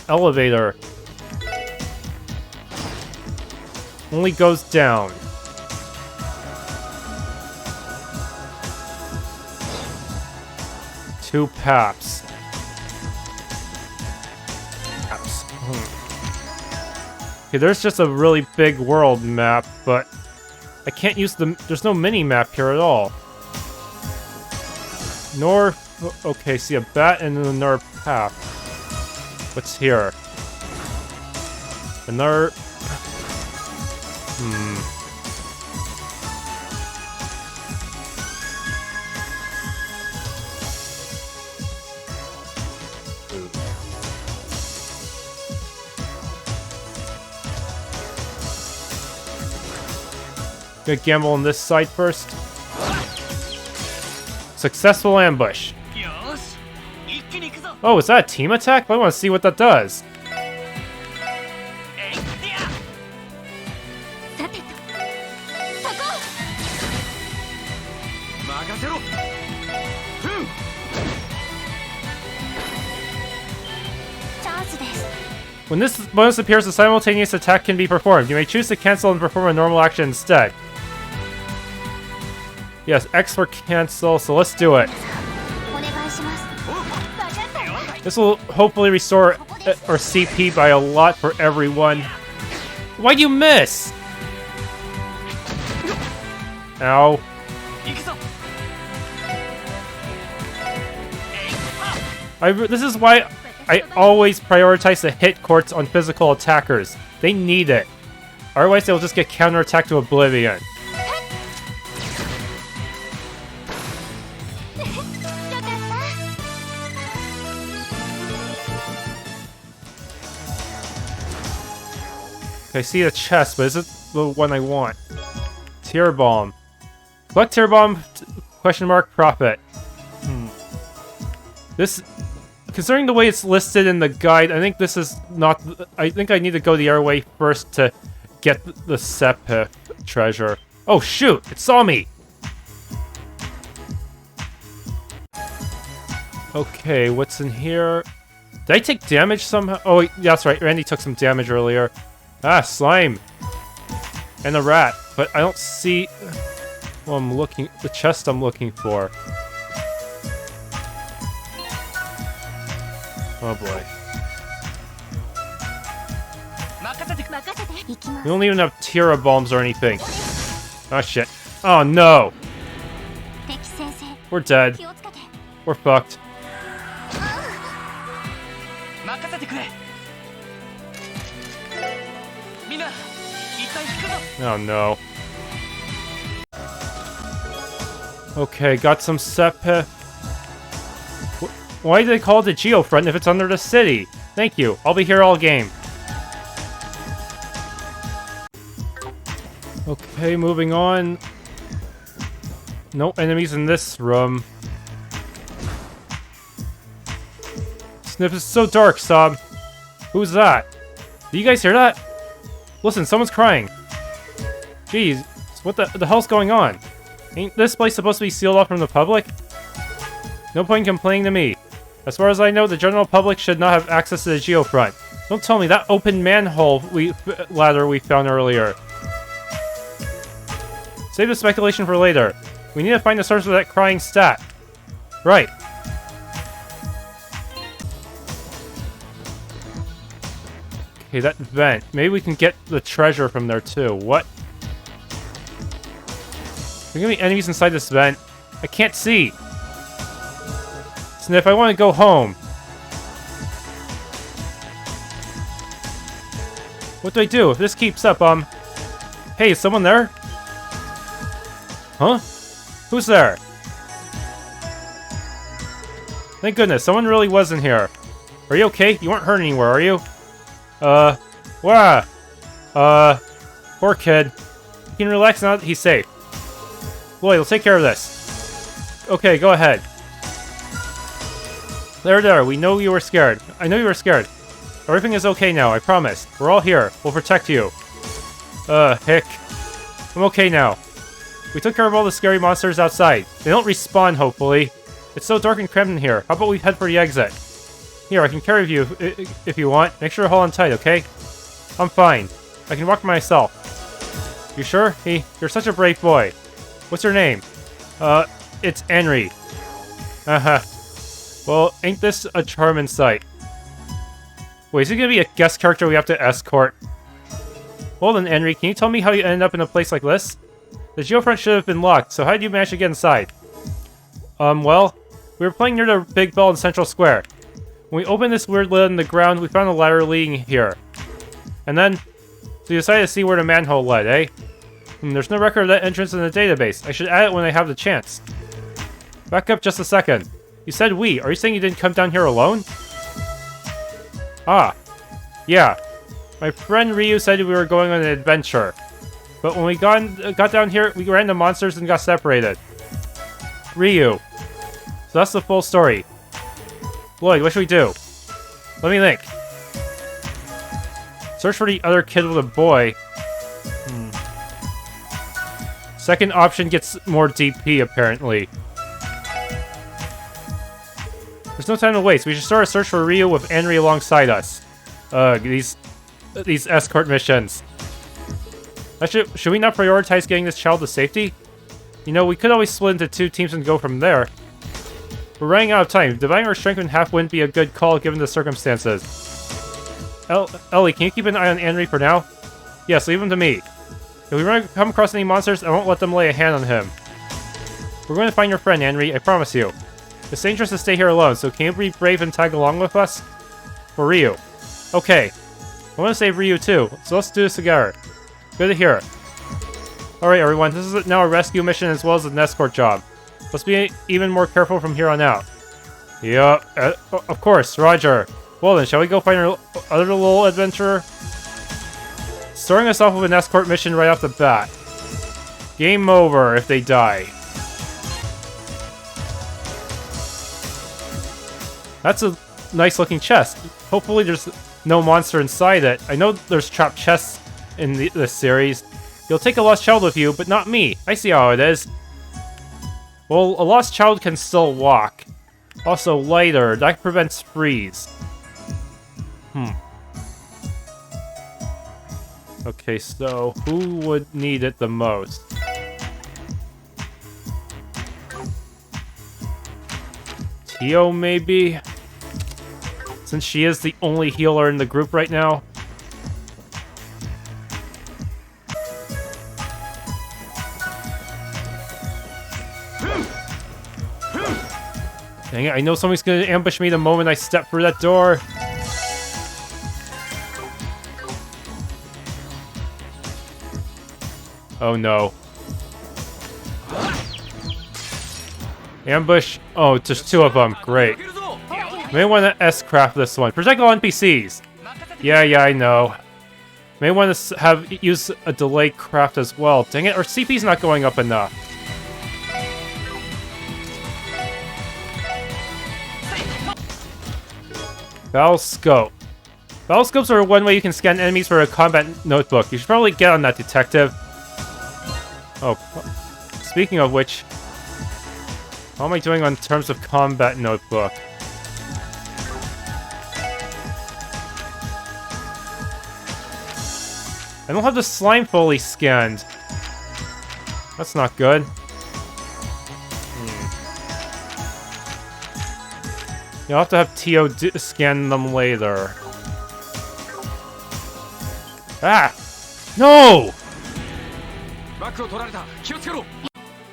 elevator. Only goes down. Two paps. Okay, there's just a really big world map, but I can't use the... There's no mini-map here at all. Nor... Okay, see a bat and another path. What's here? Another... Gonna gamble on this side first. Successful ambush. Oh, is that a team attack? I want to see what that does. When this bonus appears, a simultaneous attack can be performed. You may choose to cancel and perform a normal action instead. Yes, X for cancel, so let's do it. This will hopefully restore our CP by a lot for everyone. Why'd you miss? Ow. This is why I always prioritize the hit courts on physical attackers. They need it. Otherwise, they'll just get counterattacked to oblivion. I see a chest, but is it the one I want? Tear bomb. Collect tear bomb, question mark, profit. This, considering the way it's listed in the guide, I think this is not, I think I need to go the other way first to get the Sepith treasure. Oh shoot, it saw me! Okay, what's in here? Did I take damage somehow? Oh, wait, that's right, Randy took some damage earlier. Ah, slime! And a rat, but I don't see... Well, I'm looking... the chest I'm looking for. Oh boy. We don't even have Tira bombs or anything. Oh shit. Oh no! We're dead. We're fucked. Oh no. Okay, got some Sepith. Why do they call it the Geofront if it's under the city? Thank you. I'll be here all game. Okay, moving on. No enemies in this room. Snip is so dark, Sob. Who's that? Do you guys hear that? Listen, someone's crying. Jeez, what the hell's going on? Ain't this place supposed to be sealed off from the public? No point in complaining to me. As far as I know, the general public should not have access to the Geofront. Don't tell me that open manhole ladder we found earlier. Save the speculation for later. We need to find the source of that crying stat. Right. Okay, that vent. Maybe we can get the treasure from there too. What? Are there gonna be enemies inside this vent? I can't see. Sniff, I want to go home. What do I do if this keeps up? Hey, is someone there? Huh? Who's there? Thank goodness, someone really was in here. Are you okay? You weren't hurt anywhere, are you? Poor kid. You can relax now that he's safe. Lloyd, we'll take care of this. Okay, go ahead. There, we know you were scared. I know you were scared. Everything is okay now, I promise. We're all here. We'll protect you. Hick. I'm okay now. We took care of all the scary monsters outside. They don't respawn, hopefully. It's so dark and cramped in here. How about we head for the exit? Here, I can carry you if you want. Make sure to hold on tight, okay? I'm fine. I can walk by myself. You sure? You're such a brave boy. What's your name? It's Henry. Well, ain't this a charming sight? Wait, is he gonna be a guest character we have to escort? Well then, Henry, can you tell me how you ended up in a place like this? The Geofront should have been locked, so how did you manage to get inside? Well, we were playing near the big bell in Central Square. When we opened this weird lid in the ground, we found a ladder leading here. And then, so you decided to see where the manhole led, eh? There's no record of that entrance in the database. I should add it when I have the chance. Back up just a second. You said we. Are you saying you didn't come down here alone? Ah. Yeah. My friend Ryu said we were going on an adventure. But when we got down here, we ran into monsters and got separated. Ryu. So that's the full story. Lloyd, what should we do? Let me think. Search for the other kid with a boy. Second option gets more DP, apparently. There's no time to waste. We should start a search for Ryu with Henry alongside us. These escort missions. Should we not prioritize getting this child to safety? You know, we could always split into 2 teams and go from there. We're running out of time. Dividing our strength in half wouldn't be a good call given the circumstances. Elie, can you keep an eye on Henry for now? Yes, leave him to me. If we come across any monsters, I won't let them lay a hand on him. We're going to find your friend, Henry, I promise you. It's dangerous to stay here alone, so can you be brave and tag along with us? For Ryu. Okay. I want to save Ryu too, so let's do this together. Good to hear. Alright everyone, this is now a rescue mission as well as an escort job. Let's be even more careful from here on out. Yeah, of course, Roger. Well then, shall we go find our other little adventurer? Starting us off with an escort mission right off the bat. Game over if they die. That's a nice looking chest. Hopefully there's no monster inside it. I know there's trapped chests in this series. You'll take a lost child with you, but not me. I see how it is. Well, a lost child can still walk. Also lighter, that prevents freeze. Okay, so who would need it the most? Tio, maybe? Since she is the only healer in the group right now. Dang it, I know somebody's gonna ambush me the moment I step through that door. Oh no. Ambush. Oh, just two of them. Great. May want to S-craft this one. Protect all NPCs. Yeah, I know. May want to use a delay craft as well. Dang it, our CP's not going up enough. Battle scope. Battle scopes are one way you can scan enemies for a combat notebook. You should probably get on that, detective. Oh, speaking of which, how am I doing on terms of combat notebook? I don't have the slime fully scanned. That's not good. You'll have to have Tio scan them later. Ah! No!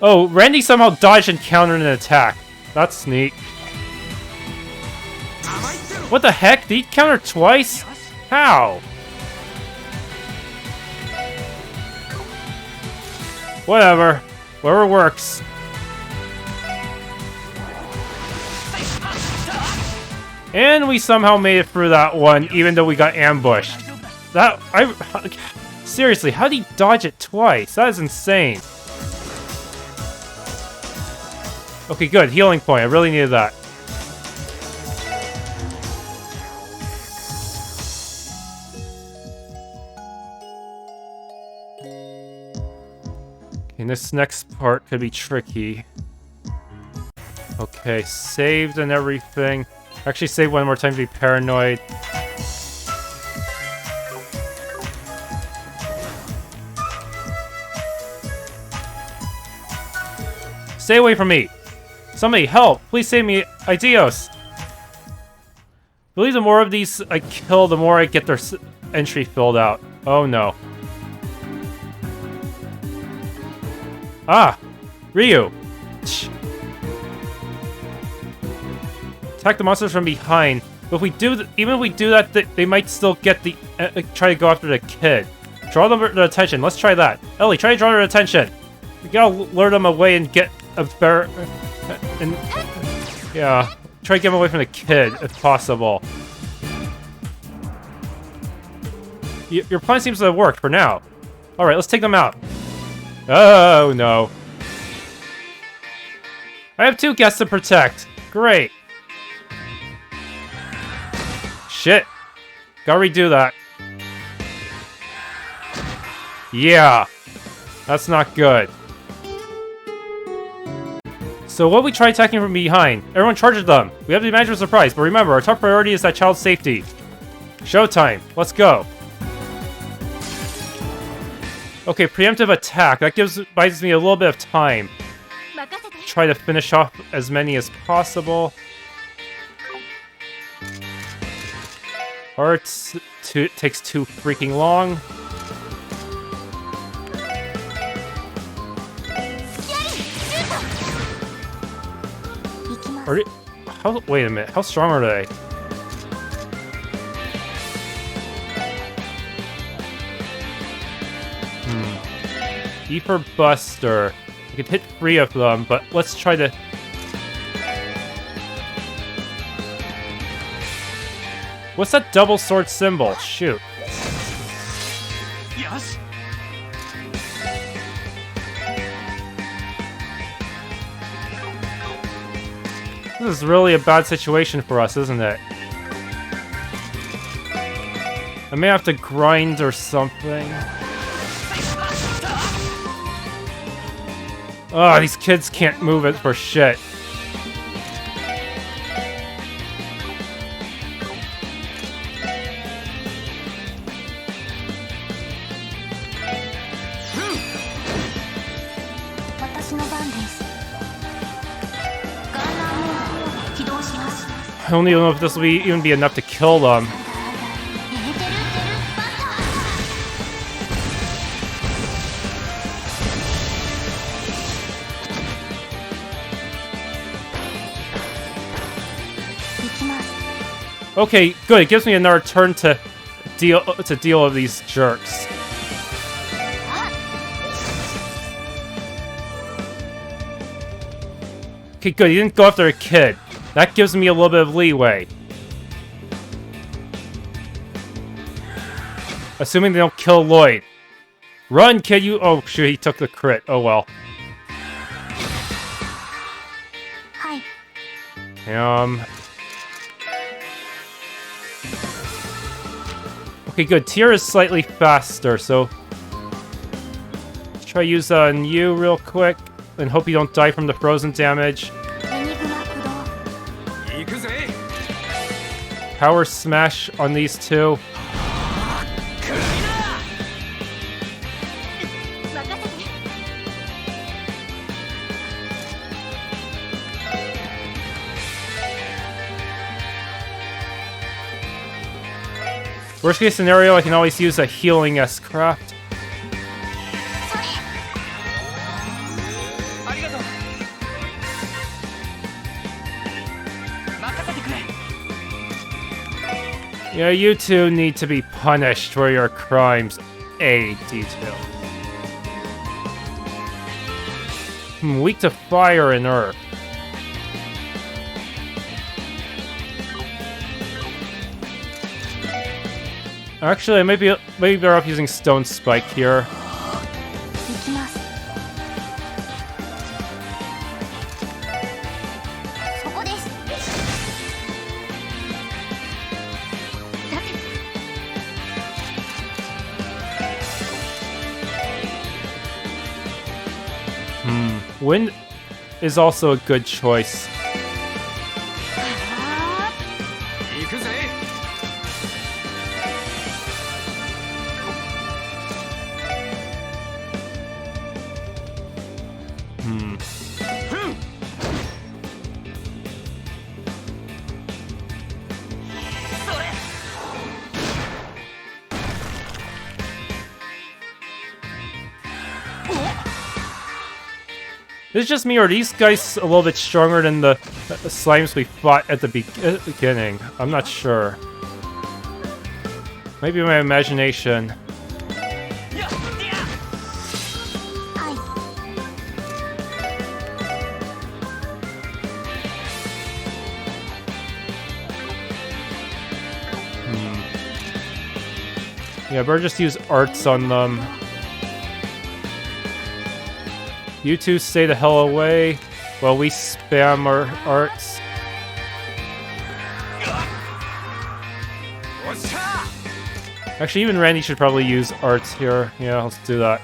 Oh, Randy somehow dodged and countered an attack. That's neat. What the heck? Did he counter twice? How? Whatever. Whatever works. And we somehow made it through that one, even though we got ambushed. Seriously, how did he dodge it twice? That is insane. Okay, good. Healing point. I really needed that. Okay, this next part could be tricky. Okay, saved and everything. Actually, save one more time to be paranoid. Stay away from me! Somebody help! Please save me! Adios! I believe the more of these I kill, the more I get their entry filled out. Oh no. Ah! Ryu! Attack the monsters from behind. But if we do, even if we do that, they might still get the try to go after the kid. Draw their attention. Let's try that. Elie, try to draw their attention. We gotta lure them away and get a better. And yeah, try to get them away from the kid if possible. Your plan seems to have worked for now. All right, let's take them out. Oh no! I have 2 guests to protect. Great. Shit. Gotta redo that. Yeah. That's not good. So what we try attacking from behind? Everyone charges them. We have the advantage of surprise, but remember, our top priority is that child's safety. Showtime. Let's go. Okay, preemptive attack. That buys me a little bit of time. Try to finish off as many as possible. Hearts takes too freaking long. Wait a minute. How strong are they? E for Buster. We could hit 3 of them, but let's try to... What's that double sword symbol? Shoot. Yes. This is really a bad situation for us, isn't it? I may have to grind or something. Oh, these kids can't move it for shit. I don't even know if this will even be enough to kill them. Okay, good. It gives me another turn to deal with these jerks. Okay, good. He didn't go after a kid. That gives me a little bit of leeway. Assuming they don't kill Lloyd. Run, kid, you... Oh, shoot, he took the crit. Oh, well. Okay, good. Tier is slightly faster, so... Let's try to use on you real quick, and hope you don't die from the frozen damage. Power Smash on these two. Worst case scenario, I can always use a healing S-Craft. Yeah, you two need to be punished for your crimes. A detail. Weak to fire and earth. Actually, maybe they're off using Stone Spike here. Wind is also a good choice. Is it just me, or are these guys a little bit stronger than the slimes we fought at the beginning? I'm not sure. Maybe my imagination. Yeah, better just use arts on them. You two stay the hell away while we spam our arts. Actually, even Randy should probably use arts here. Yeah, let's do that.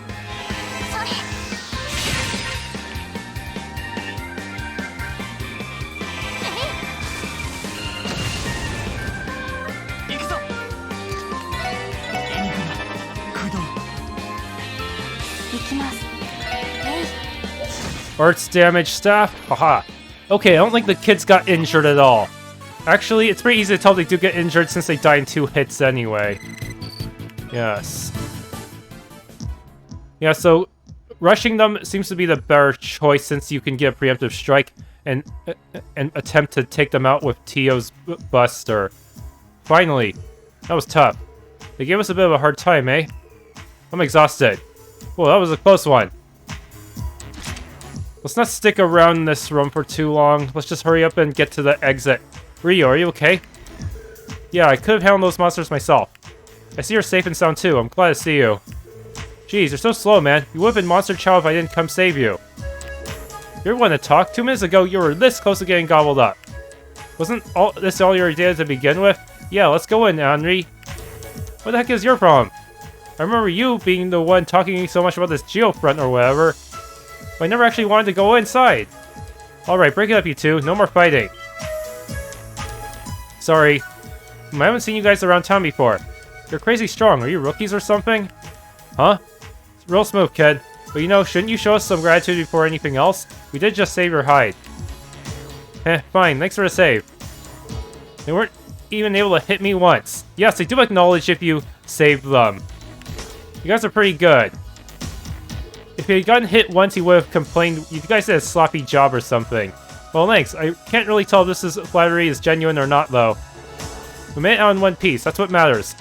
Arts damage staff? Haha. Okay, I don't think the kids got injured at all. Actually, it's pretty easy to tell they do get injured since they die in 2 hits anyway. Yes. Yeah, so rushing them seems to be the better choice since you can get a preemptive strike. and attempt to take them out with Tio's buster. Finally. That was tough. They gave us a bit of a hard time, eh? I'm exhausted. Whoa, that was a close one. Let's not stick around in this room for too long. Let's just hurry up and get to the exit. Ryu, are you okay? Yeah, I could have handled those monsters myself. I see you're safe and sound too. I'm glad to see you. Jeez, you're so slow, man. You would have been Monster Chow if I didn't come save you. You're one to talk. 2 minutes ago, you were this close to getting gobbled up. Wasn't this all your idea to begin with? Yeah, let's go in, Henri. What the heck is your problem? I remember you being the one talking so much about this Geofront or whatever. But I never actually wanted to go inside. Alright, break it up, you two. No more fighting. Sorry. I haven't seen you guys around town before. You're crazy strong. Are you rookies or something? Huh? It's real smooth, kid. But you know, shouldn't you show us some gratitude before anything else? We did just save your hide. Fine. Thanks for the save. They weren't even able to hit me once. Yes, I do acknowledge if you saved them. You guys are pretty good. If he had gotten hit once, he would have complained you guys did a sloppy job or something. Well, thanks. I can't really tell if this flattery is genuine or not, though. We made it out in one piece. That's what matters.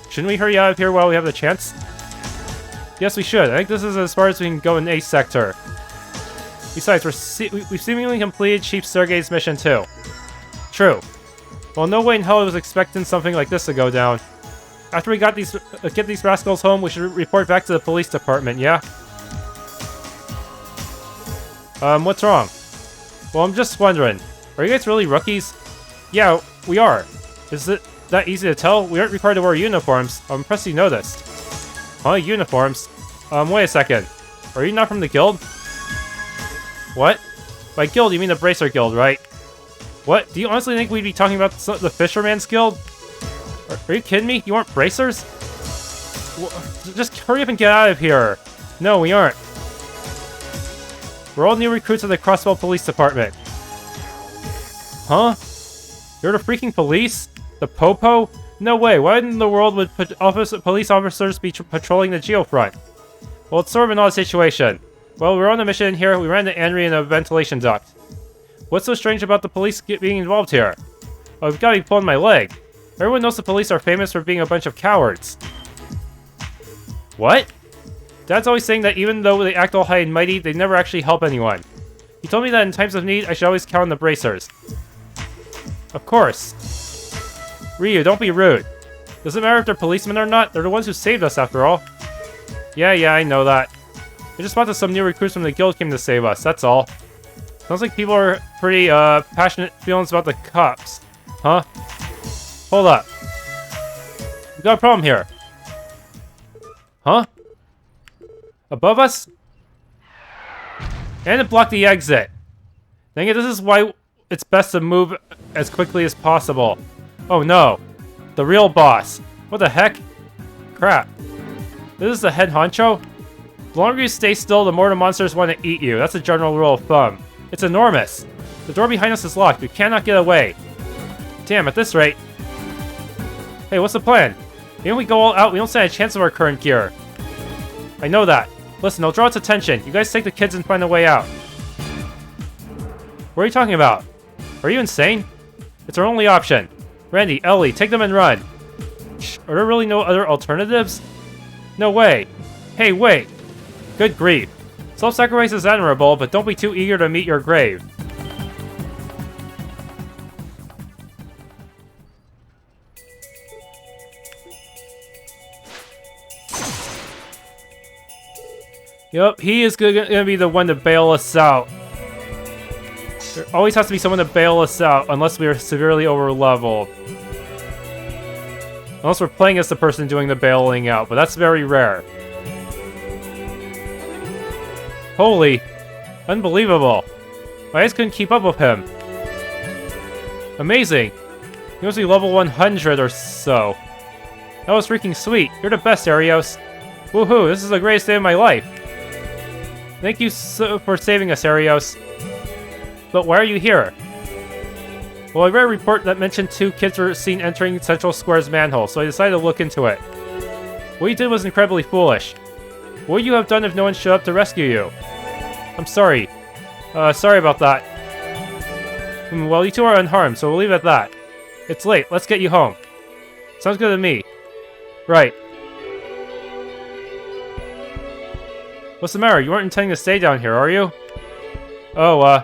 Shouldn't we hurry out of here while we have the chance? Yes, we should. I think this is as far as we can go in A sector. Besides, we've seemingly completed Chief Sergei's mission, too. True. Well, no way in hell I was expecting something like this to go down. After we got get these rascals home, we should report back to the police department, yeah? What's wrong? Well, I'm just wondering. Are you guys really rookies? Yeah, we are. Is it that easy to tell? We aren't required to wear uniforms. I'm impressed you noticed. Huh? Uniforms? Wait a second. Are you not from the guild? What? By guild, you mean the Bracer Guild, right? What? Do you honestly think we'd be talking about the Fisherman's Guild? Are you kidding me? You aren't bracers? Well, just hurry up and get out of here. No, we aren't. We're all new recruits of the Crossbell Police Department. Huh? You're the freaking police? The Popo? No way. Why in the world would police officers be patrolling the Geofront? Well, it's sort of an odd situation. Well, we're on a mission here. We ran into Henri in a ventilation duct. What's so strange about the police being involved here? Oh, I've got to be pulling my leg. Everyone knows the police are famous for being a bunch of cowards. What? Dad's always saying that even though they act all high and mighty, they never actually help anyone. He told me that in times of need, I should always count on the bracers. Of course. Ryu, don't be rude. Doesn't matter if they're policemen or not, they're the ones who saved us after all. Yeah, I know that. I just thought that some new recruits from the guild came to save us, that's all. Sounds like people are pretty, passionate feelings about the cops. Huh? Hold up. We got a problem here. Huh? Above us? And it blocked the exit. Dang it, this is why it's best to move as quickly as possible. Oh no. The real boss. What the heck? Crap. This is the head honcho? The longer you stay still, the more the monsters want to eat you. That's a general rule of thumb. It's enormous. The door behind us is locked. We cannot get away. Damn, at this rate. Hey, what's the plan? Even if we go all out, we don't stand a chance of our current gear. I know that. Listen, I'll draw its attention. You guys take the kids and find a way out. What are you talking about? Are you insane? It's our only option. Randy, Elie, take them and run. Are there really no other alternatives? No way. Hey, wait. Good grief. Self-sacrifice is admirable, but don't be too eager to meet your grave. Yup, he is gonna be the one to bail us out. There always has to be someone to bail us out, unless we are severely over-leveled. Unless we're playing as the person doing the bailing out, but that's very rare. Holy. Unbelievable. My eyes couldn't keep up with him. Amazing. He must be level 100 or so. That was freaking sweet. You're the best, Arios. Woohoo, this is the greatest day of my life. Thank you for saving us, Arios. But why are you here? Well, I read a report that mentioned 2 kids were seen entering Central Square's manhole, so I decided to look into it. What you did was incredibly foolish. What would you have done if no one showed up to rescue you? I'm sorry. Sorry about that. Well, you two are unharmed, so we'll leave it at that. It's late. Let's get you home. Sounds good to me. Right. What's the matter? You weren't intending to stay down here, are you? Oh,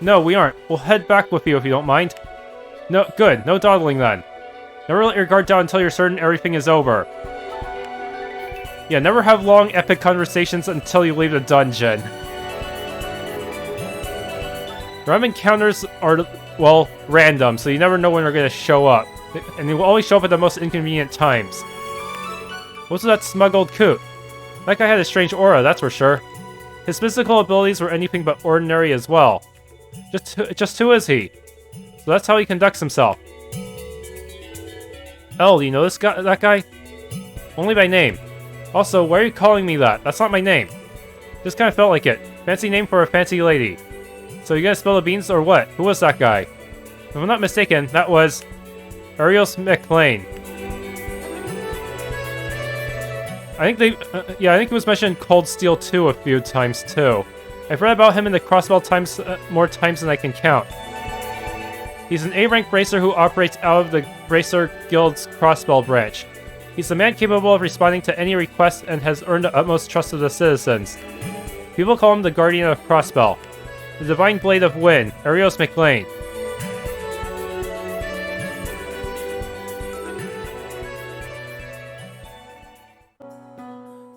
no, we aren't. We'll head back with you if you don't mind. No, good. No dawdling then. Never let your guard down until you're certain everything is over. Yeah, never have long, epic conversations until you leave the dungeon. Random encounters are, well, random, so you never know when they're gonna show up. And they will always show up at the most inconvenient times. What's with that smuggled coot? That guy had a strange aura, that's for sure. His physical abilities were anything but ordinary as well. Just who is he? So that's how he conducts himself. Do you know that guy? Only by name. Also, why are you calling me that? That's not my name. Just kind of felt like it. Fancy name for a fancy lady. So you gonna spill the beans or what? Who was that guy? If I'm not mistaken, that was Arios McLean. I think I think he was mentioned in Cold Steel 2 a few times too. I've read about him in the Crossbell more times than I can count. He's an A-rank bracer who operates out of the Bracer Guild's Crossbell branch. He's a man capable of responding to any request and has earned the utmost trust of the citizens. People call him the Guardian of Crossbell. The Divine Blade of Wind, Arios McLean.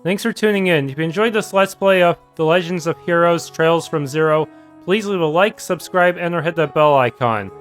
Thanks for tuning in. If you enjoyed this Let's Play of The Legends of Heroes Trails from Zero, please leave a like, subscribe, and or hit that bell icon.